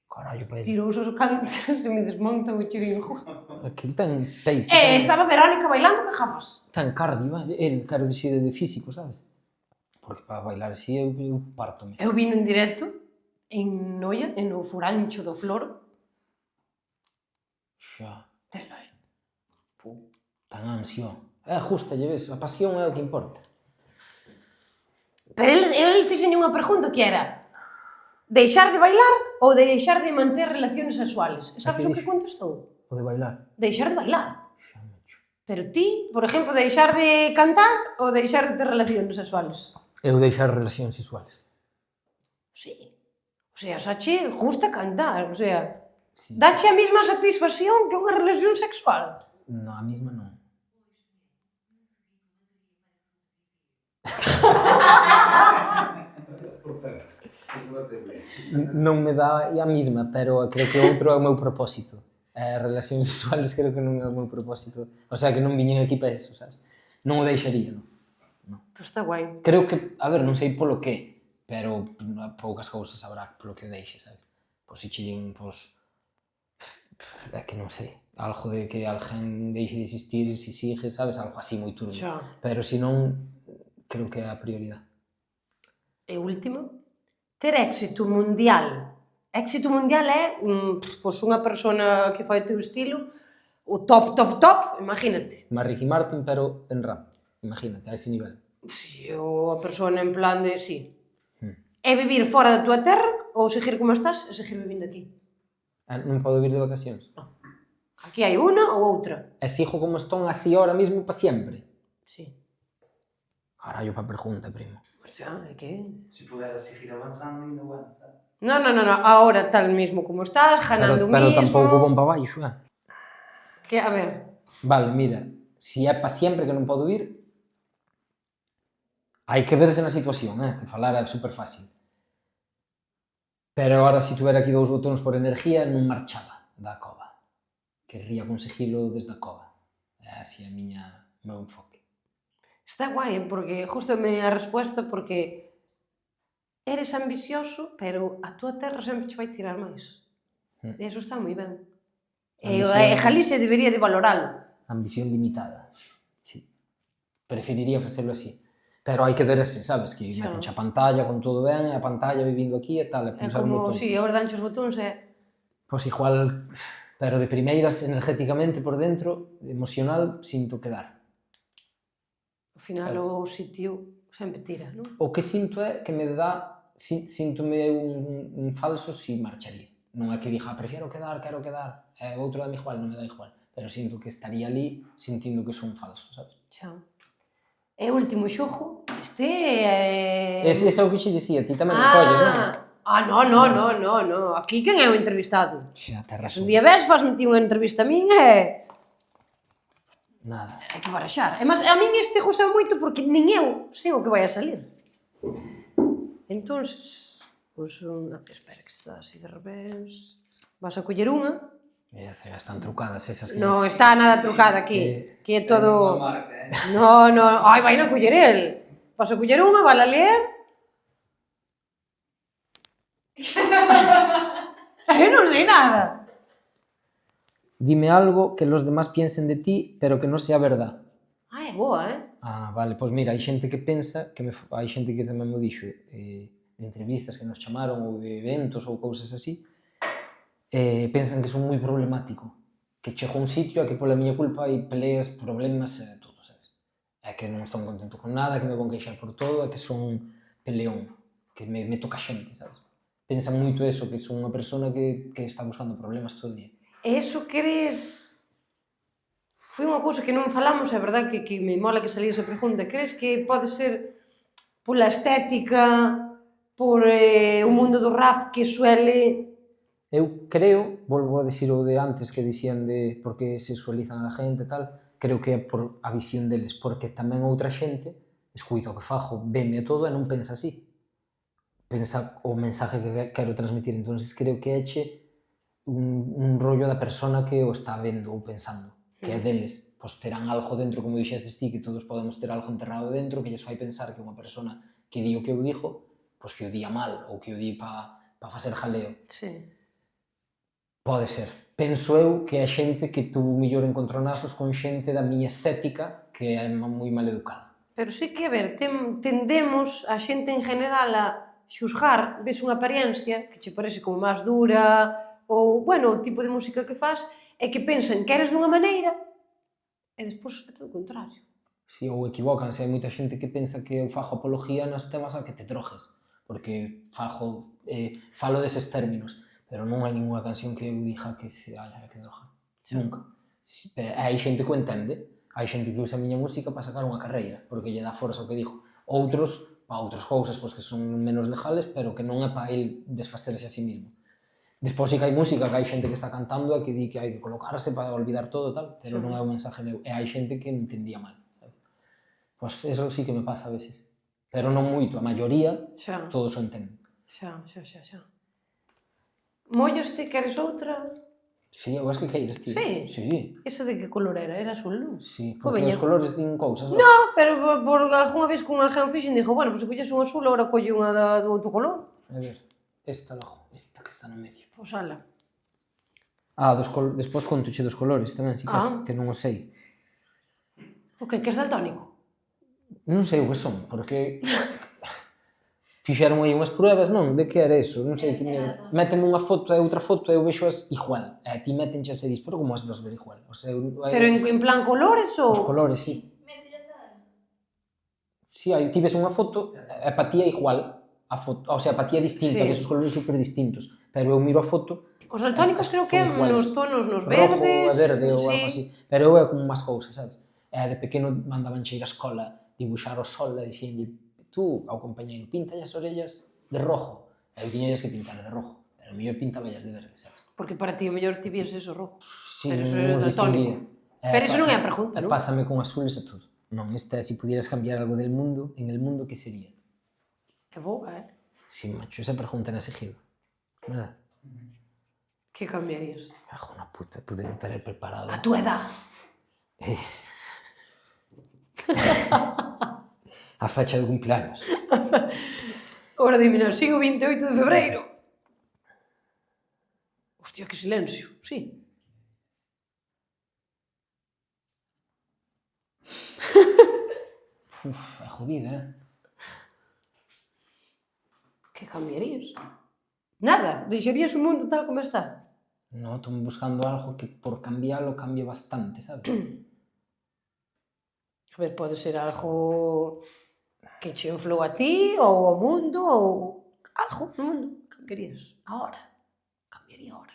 Carallo, pa ele. Tirou os cantos, se me desmonta o chirinjo. Aquí ten peito. E estaba Verónica bailando que jafas. Ten cardio, el, quero dicir, de físico, sabes? porque para bailar así eu pártome. Eu vino en directo en Noia, en o Furancho do Floro. Xa, Tela, tan ansio. Justa, lle ves, a pasión é o que importa. Pero el fixenlle unha pregunta que era deixar de bailar ou deixar de manter relaciones sexuales. E sabes o que contestou? O de bailar. Deixar de bailar. Xa, macho. Pero ti, por exemplo, deixar de cantar ou deixar de ter relaciones sexuales? Eu deixar relacións sexuales. Sí. O sea, xa che gusta cantar, o sea, Sí. dache a mesma satisfacción que unha relación sexual. No, a mesma non. 10%. Non me dá a mesma, pero creo que outro é o meu propósito. Relacións sexuales creo que non é o meu propósito. O sea, que non viñen aquí para eso, sabes? Non o deixaría, non. Pois está guai. Creo que, a ver, non sei polo que, pero poucas cousas habrá polo que o deixe, sabes? Pois se chillen, pois... É que non sei. Algo de que alguén deixe de existir se sigue, sabes? Algo así moi turbio. Xa. Pero se non, creo que é a prioridade. E último, ter éxito mundial. Éxito mundial é pois unha persona que fai o teu estilo, o top, imagínate. Má Ricky Martin, pero en rap. Imagínate, a ese nivel. Si, ou a persona en plan de, sí. É vivir fora da tua terra ou seguir como estás e seguir vivindo aquí. Non podo vir de vacacións. Aquí hai unha ou outra. E sigo como estón así ahora mismo para sempre. Sí. Carallo, pa pregunta, primo. Hostia, é que... Si puderas seguir avanzando, ainda bueno, sabes? No, ahora tal mismo como estás, ganando Pero mismo... tampouco von pa baixo, Que, a ver, Vale, mira, si é pa sempre que non podo vir, hai que verse na situación, que falar é super fácil. Pero agora, se tuvera aquí 2 botóns por energía, non marchaba da cova. Querría conseguilo desde a cova. É así o meu enfoque. está guai, porque justame a resposta, porque eres ambicioso, pero a tua terra sempre che vai tirar máis. E iso está moi ben. E Galicia debería de valoralo. Ambición limitada. Sí. Preferiría facelo así. Pero hai que verse, sabes? Que metenche a pantalla con todo ben, e a pantalla vivindo aquí e tal, e É pulsar un como, botón. si, agora danche os botóns e... Pois igual, pero de primeiras, energéticamente por dentro, emocional, sinto quedar. Ao final Sabes? o sitio sempre tira, non? O que sinto é que me dá, síntome un falso si marcharía. Non é que diga, prefiero quedar, quero quedar, e outro dame igual, non me dá igual. Pero sinto que estaría ali sintindo que son falso, sabes? Xa. E o último xogo, este Ese é o que xe dicía, ti tamén recolles, non? No. Aquí quen é o entrevistado? Xa, te Se razón. un día ves, fasme ti unha entrevista a min e... Nada. Hai que baraxar. E mas a min este goza moito porque nin eu sei o que vai a salir. Entonces, pois, espera que está así de revés. Vas a coller unha. Ya están trucadas esas que... Non está nada trucada aquí. Que é todo... Unha marca, No. Ai, vai na coller el. Vas a coller unha, vai a ler. Eu non sei nada. Dime algo que los demás piensen de ti, pero que non sea verdad. Ah, é boa, Vale, pois mira, hai xente que pensa, hai xente que tamén me dixo, de entrevistas que nos chamaron, ou de eventos, ou cousas así, pensan que son moi problemático, que chego a un sitio e que pola miña culpa hai peleas, problemas e todo, sabes? É que non estou contento con nada, que me vou queixar por todo, é que son peleón, que me toca xente, sabes? Pensan moito eso, que son unha persona que está buscando problemas todo o día. E iso crees... Foi unha cousa que non falamos, é verdad que me mola que salía esa pregunta. Crees que pode ser pola estética, por o mundo do rap que suele... Eu creo, volvo a dicir o de antes que dicían de por que sexualizan a gente e tal, creo que é por a visión deles, porque tamén outra xente escuita o que fajo, veme todo e non pensa así. Pensa o mensaje que quero transmitir, entonces creo que éche un rollo da persona que o está vendo ou pensando, que é deles, pois terán algo dentro, como dixestes ti, que todos podemos ter algo enterrado dentro, que lles fai pensar que unha persona que di o que eu dixo, pois que o día mal, ou que o di pa facer jaleo. Sí. Pode ser. Penso eu que é xente que tuvo mellor encontronazos con xente da miña estética que é moi mal educada. Pero sí que, a ver, tendemos a xente en general a xusgar, ves unha apariencia que che parece como máis dura, ou, bueno, o tipo de música que faz, e que pensan que eres dunha maneira, e despois é todo o contrario. Si, ou equivócanse, hai moita xente que pensa que eu fago apología nos temas a que te drogues, porque falo deses términos, pero non hai ninguna canción que eu diga que se haya que drogar, nunca. Hai xente que o entende, hai xente que usa a miña música para sacar unha carreira, porque lle dá forza o que digo. Outros, para outras cousas, pois que son menos legales, pero que non é para el desfacerse a sí mismo. Despois sí que hai música, que hai xente que está cantando e que di que hai que colocarse para olvidar todo tal, pero non é un mensaje meu. E hai xente que entendía mal, sabes? Pois eso sí que me pasa a veces. Pero non moito, a maioría, todos o entenden. Xa. Molloste, queres outra? Sí, eu acho que queiras, tío. Sí? Sí. Esa de que color era? Era azul, non? Sí, porque os colores din cousas, non? No, pero por algunha vez con alguén fixen, dixo, bueno, pois se colles un azul, agora colle unha do outro color. A ver, esta que está no medio. Pois ala. Despois contoche dos colores tamén, si cas, que non o sei. O que és daltónico? Non sei o que son, porque fixeron aí unhas pruebas, non? De que era eso? Non sei, méteme unha foto e outra foto e eu vexo as igual. E a ti métenchas e dis, pero como as vas ver igual? O sea, pero en plan colores ou? Os colores, sí. Si, ti ves unha foto e pa ti é igual a foto, o sea, pa ti é distinta, ves os colores super distintos, pero eu miro a foto. Os daltónicos creo que nos tonos, nos verdes, rojo, verde ou algo así, pero eu é como máis cousas, sabes? E de pequeno mandaban ir á escola dibuixar o sol e dixenlle, tú, ao compañeiro, pinta as orellas de rojo. E eu tiñalles que pintar de rojo, pero mellor pintaballas de verde, sabes? Porque para ti o mellor ti vías eso rojo. Sí, pero non os distinguía. Pero eso non é a pregunta, non? Pásame con azules e todo. Non, esta, si pudieras cambiar algo del mundo, en el mundo, que sería? É boa, Sí, macho, esa pregunta na seguido. Verdad? Que cambiarías? Ajo na puta, pude non ter preparado. A túa edad. A fecha de cumpleaños. Ora dime, non, sigo 28 de febreiro. Hostia, que silencio, sí. Uf, é jodida, Que cambiarías? Nada, deixarías o mundo tal como está. No, estou buscando algo que por cambiarlo cambie bastante, sabes? A ver, pode ser algo que che inflou a ti, ou ao mundo, ou algo no mundo. Cambiarías. Ahora. Cambiaría ahora.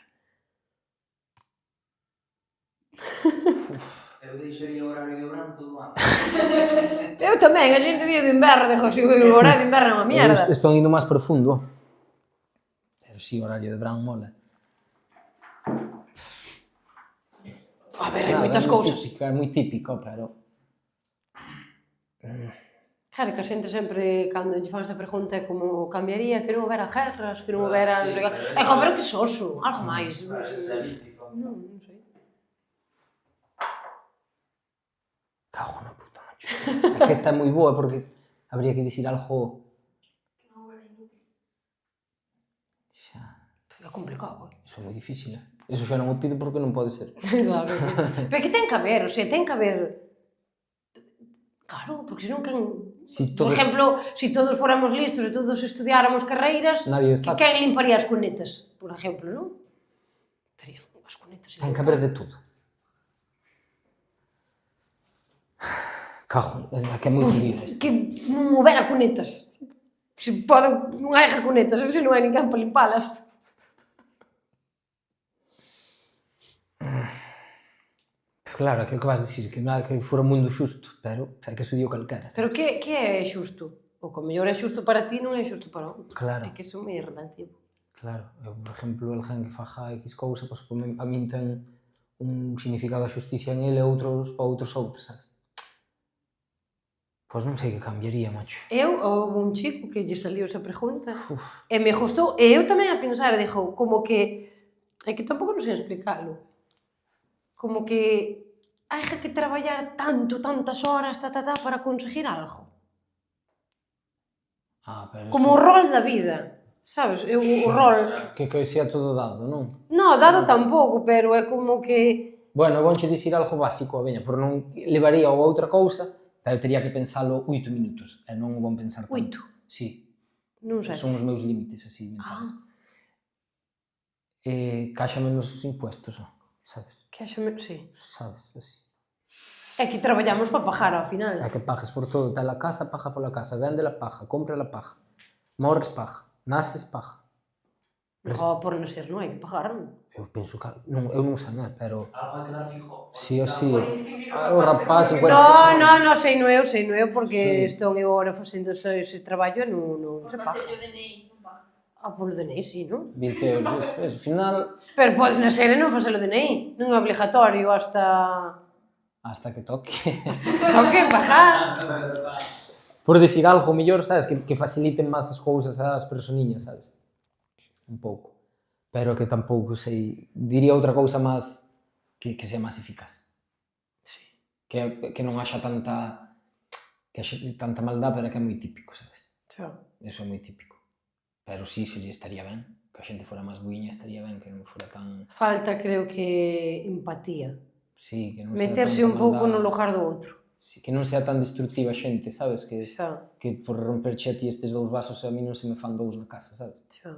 Eu deixaría o horario de verán todo ano. Eu tamén, a xente día de inverno, dixo, se o horario de inverno é unha mierda. Estou indo máis profundo. Pero sí, o horario de verán mola. A ver, hai moitas cousas. É moi típico, pero... Claro, que a xente sempre, cando lle fan esta pregunta, é como cambiaría, que non houbera guerras, que non houbera... Sí, pero que soso, algo máis. Es realístico. Non sei. Cago na puta, macho. É que esta é moi boa porque habría que dicir algo... Que non houbera inútil. Xa... É complicado, Iso é moi difícil, Eso xa non o pido porque non pode ser. Claro. Pero que ten que haber, o sea, ten que haber... Claro, porque senón quen... Por exemplo, se todos fóramos listos e todos estudiáramos carreiras, quen limparía as cunetas, por exemplo, non? Estarían as cunetas... Ten que haber de todo. Cajo, é que é moi jodida esta. Que non houbera cunetas. Se pode, non hai cunetas, se non hai ninguén para limpalas. Claro, que é o que vas dicir, que nada, que fora un mundo xusto, pero é que estudio calquera. Pero que é xusto? O que mellor é xusto para ti non é xusto para outro. Claro. É que iso é moi relativo. Claro, eu, por exemplo, alguén que faja X cousa, pois a min ten un significado a xusticia en ele e outros para outros, sabes? Pois non sei que cambiaría, macho. Houve un chico que lle saliu esa pregunta e me gustou, e eu tamén a pensar, dixo, como que, é que tampouco non sei explicalo, como que hai que traballar tantas horas, para conseguir algo. Como o rol da vida, sabes? O rol... Que sea todo dado, non? No, dado tampouco, pero é como que... Bueno, vonche dicir algo básico, veña, por non levaría a outra cousa, Pero tería que pensalo 8 minutos, e non o vou pensar tanto. 8? Sí, Non sei. son os meus límites así mentales. Caixa menos impuestos, sabes? Que haxa... Sí. Sabes, así. É que traballamos para pagar ao final. É que pagues por todo, tal a casa, paga pola casa, vende la paga, compra la paga, morres paga, naces paga. No, por nacer non hai que pagar, non? Eu penso que, non, eu non sei, pero Algo hai que dar fijo. sí o sí, Por inscribir o rapaz... No, sei no eu, porque Sí. estou eu agora facendo ese traballo e non Por se paga. facer o DNI, non paga. Polo DNI, sí, non? 20 euros, ao final, Pero podes nacer e non facer o DNI. Non é obligatorio hasta que toque. que toque pagar. Por decir algo mellor, sabes, que faciliten máis as cousas ás personiñas, sabes? Un pouco. Pero que tampouco sei... Diría outra cousa máis que sea máis eficaz. Sí. Que non haxa tanta... Que haxa tanta maldad, pero que é moi típico, sabes? Xa. Eso é moi típico. Pero sí, estaría ben. Que a xente fora máis buiña, estaría ben, que non fora tan... Falta, creo que, empatía. Sí, que non sea Meterse tanta un pouco maldad. no lugar do outro. Sí, que non sea tan destructiva a xente, sabes? Xa. Que por romperche a ti estes 2 vasos a mí non se me fan 2 na casa, sabes? Xa.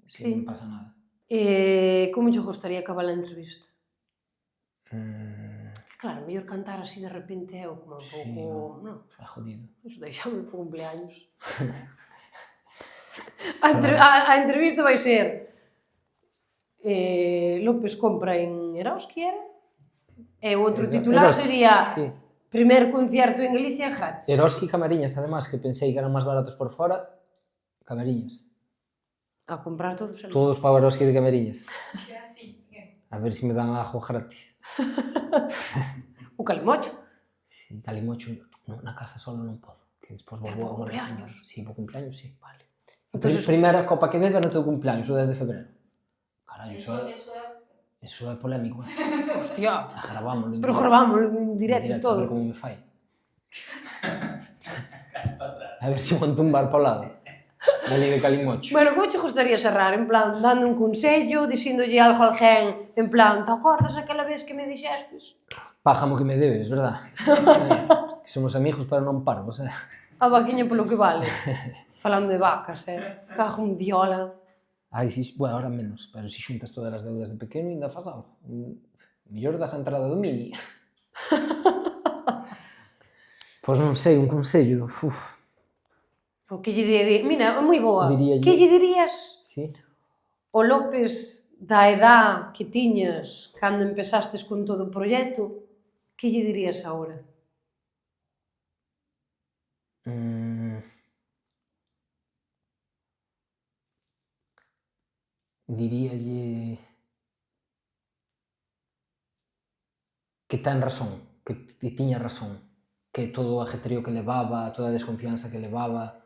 Que Sí. non pasa nada. Como che gustaría acabar a entrevista? Mm, Claro, mellor cantar así de repente é como un sí, pouco... Non, é jodido. eso deixame por cumpleaños. A entrevista vai ser López compra en Eroski, era? E o outro titular Eroski, sería sí. Primer concierto en Galicia gratis. Eroski e Camariñas, además, que pensei que eran máis baratos por fora, Camariñas. A comprar todos ali. Todos para o Eroski de Camariñas. Que é así, que? A ver se me dan ajo gratis. O calimocho. Sí, calimocho, no, na casa solo non podo. Que despois vou Pero a por cumpleaños. Sí, por cumpleaños, sí. Vale. Entonces, primeira copa que bebe no teu cumpleaños, o 10 de febrero. Carallo, eso é polémico, Hostia. Gravámoslo. Pero gravámoslo en directo e todo. A ver como me fai. A ver se monto un bar para o lado. Dali de calimocho. Bueno, como che gustaría cerrar? En plan, dando un consello, dixíndolle algo a alguén, en plan, te acordas aquela vez que me dixestes? Pájamo que me debes, verdad? Que somos amigos pero non parvos, A vaquiña polo que vale. Falando de vacas, cajo un diola. Ai, si, bueno, ahora menos, pero se xuntas todas as deudas de pequeno ainda faz algo. Mellor das a entrada do mini. Pois non sei, un consello. O que lle diría... Mira, é moi boa. Diríalle- Que lle dirías Sí. o López da edad que tiñas cando empezastes con todo o proxecto? Que lle dirías agora? Diríalle que ten razón, que tiña razón, que todo o ajetreo que levaba, toda a desconfianza que levaba,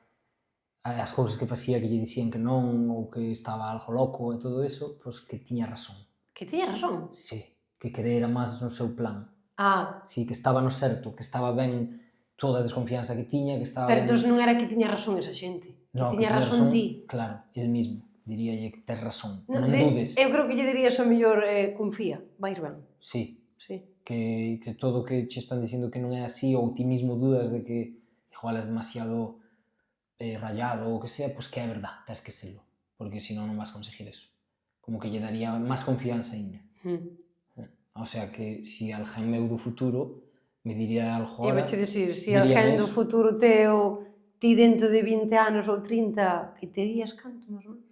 as cousas que facía que lle dixían que non, ou que estaba algo loco e todo eso, pois que tiña razón. Que tiña razón. Sí, que querer máis no seu plan. Ah, Sí, que estaba no certo, que estaba ben toda a desconfianza que tiña, que estaba pero ben... entón non era que tiña razón esa xente. Que No, tiña razón ti. Claro, el mismo. Diríalle que tes razón. No, Non dudes. Eu creo que lle dirías o mellor confía, vai ir ben. Sí, Sí. que todo o que che están dicindo que non é así ou ti mismo dudas de que igual es demasiado rayado ou que sea, pois que é verdad, tens que serlo, porque senón non vas conseguir eso. Como que lle daría máis confianza ainda. O sea que si alguén meu do futuro me diría algo E ahora, vouche dicir, se diríame alguén do eso. futuro teo ti dentro de 20 anos ou 30, que terías canto, máis ou menos?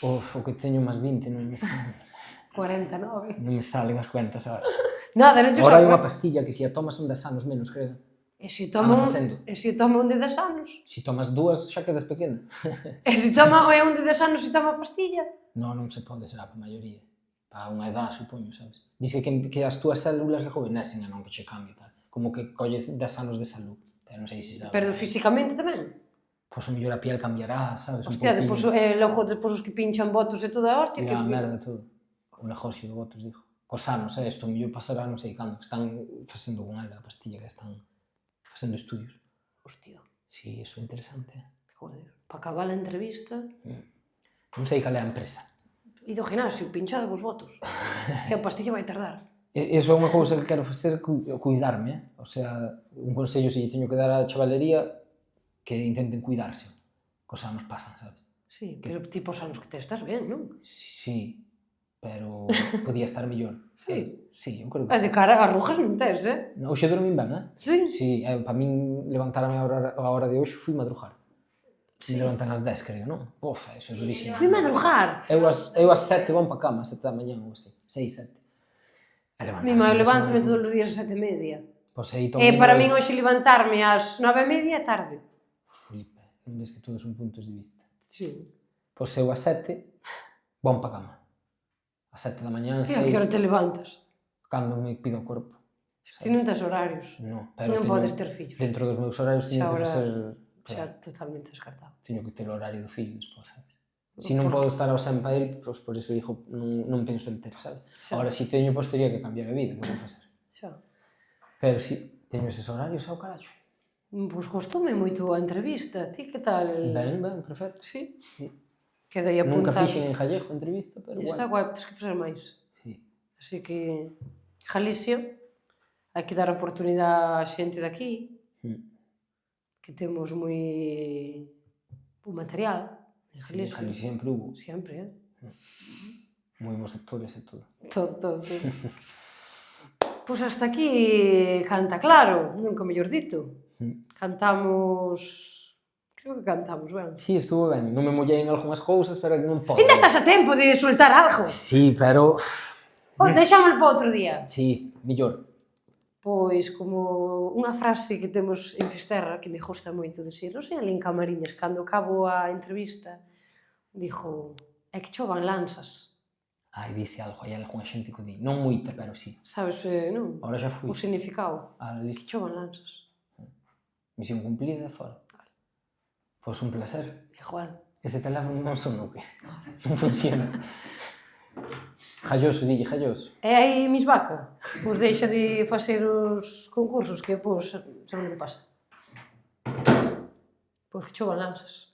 O que teño máis 20, non me salen, 49. non me salen as cuentas agora. Nada, non te Agora hai unha saco. pastilla que se a tomas son 10 anos menos, creo. E se Anda toma facendo. un de 10 anos? Se tomas 2 xa quedas pequena. E se toma un de 10 anos e toma a pastilla? Non se pode, será para a maioría. Para unha edad, supoño, sabes? Diz que as túas células rejuvenecen e non que che cambie tal. Como que colles 10 anos de salud. Pero non sei se sabe. Pero físicamente tamén? Pois o mellor a piel cambiará, sabes? Hostia, un depois, logo despois os que pinchan botos e toda a hostia, E que... a merda todo. O negocio de votos, digo. Cos anos, isto o mellor pasará non sei cando, que están facendo con ela a pastilla, que están facendo estudios. Hostia, Sí, eso é interesante. joder. Para acabar a entrevista... Non sei cal é a empresa. E do ginasio, pinchade vos votos. Que a pastilla vai tardar. Iso é unha cousa que quero facer, cuidarme, O sea, un consello se lle teño que dar á chavalería que intenten cuidarse. Cos anos pasan, sabes? Sí, pero tipo os anos que te estás ben, non? Sí, pero podía estar mellor. Sí. Sabes? Sí, eu creo que E de cara a arrugas non tes, Hoxe dormín ben, Sí. Sí, para min levantarme a hora de hoxe fui madrugar. Me levantan ás 10, creo, non? Uf, eso é durísimo. Fui madrugar. Eu ás 7 van pa cama, 7 da mañá ou así. 6, 7. Mi mãe levántame todos os días ás 7:30. Pois aí E para min hoxe levantarme ás 9:30 é tarde. Flipe, non ves que todos son puntos de vista. Sí. Pois eu ás 7 van pa cama. Ás 7 da mañá, E a que hora te levantas? cando me pido o corpo. Ti non tes horarios. No, pero Non podes ter fillos. Dentro dos meus horarios teño Xa que ahora- facer... Xa Claro, totalmente descartado. teño que ter o horario do fillo despois, sabes? Si non podo estar ao 100 para ele, pois por eso digo, non penso en ter, sabes? Xa. Agora, si teño, pois teria que cambiar a vida, que vou facer? Xa. Pero si, teño eses horarios ao carallo. Pois gostoume moito a entrevista. Ti que tal? Ben, perfecto. Sí. Sí. Quedei Nunca apuntar. fixen en Gallego entrevista, pero Está bueno. guai, tens que fazer máis. Sí. Así que Galicia, hai que dar oportunidade á xente de aquí, que temos moi bo material en Galicia. Galicia sempre hubo Sempre, moi bons actores e todo. Todo. Pois hasta aquí canta claro, nunca mellor dito. Cantamos... Creo que cantamos, ben. Sí, estuvo ben. Non me mollei en algunhas cousas, pero non podo. Ainda estás a tempo de soltar algo. Sí, pero... Deixámoslo para outro día. Sí, mellor. Pois como unha frase que temos en Fisterra que me gusta moito dicir, non sei, ali en Camariñas, cando acabo a entrevista, dixo, é que chovan lanzas. Ai, dise algo, hai algunha xente que o di. Non moita, pero sí. Sabes, non? Ahora xa fui. O significado. A Que lista. chovan lanzas. Misión cumplida, fora. Pois un placer. Igual. Ese teléfono non son o que. Non funciona. Jalloso, dille, jalloso. E aí, mis vaca, pois deixa de facer os concursos que, pois, sabe o que pasa? Pois que chovan lanzas.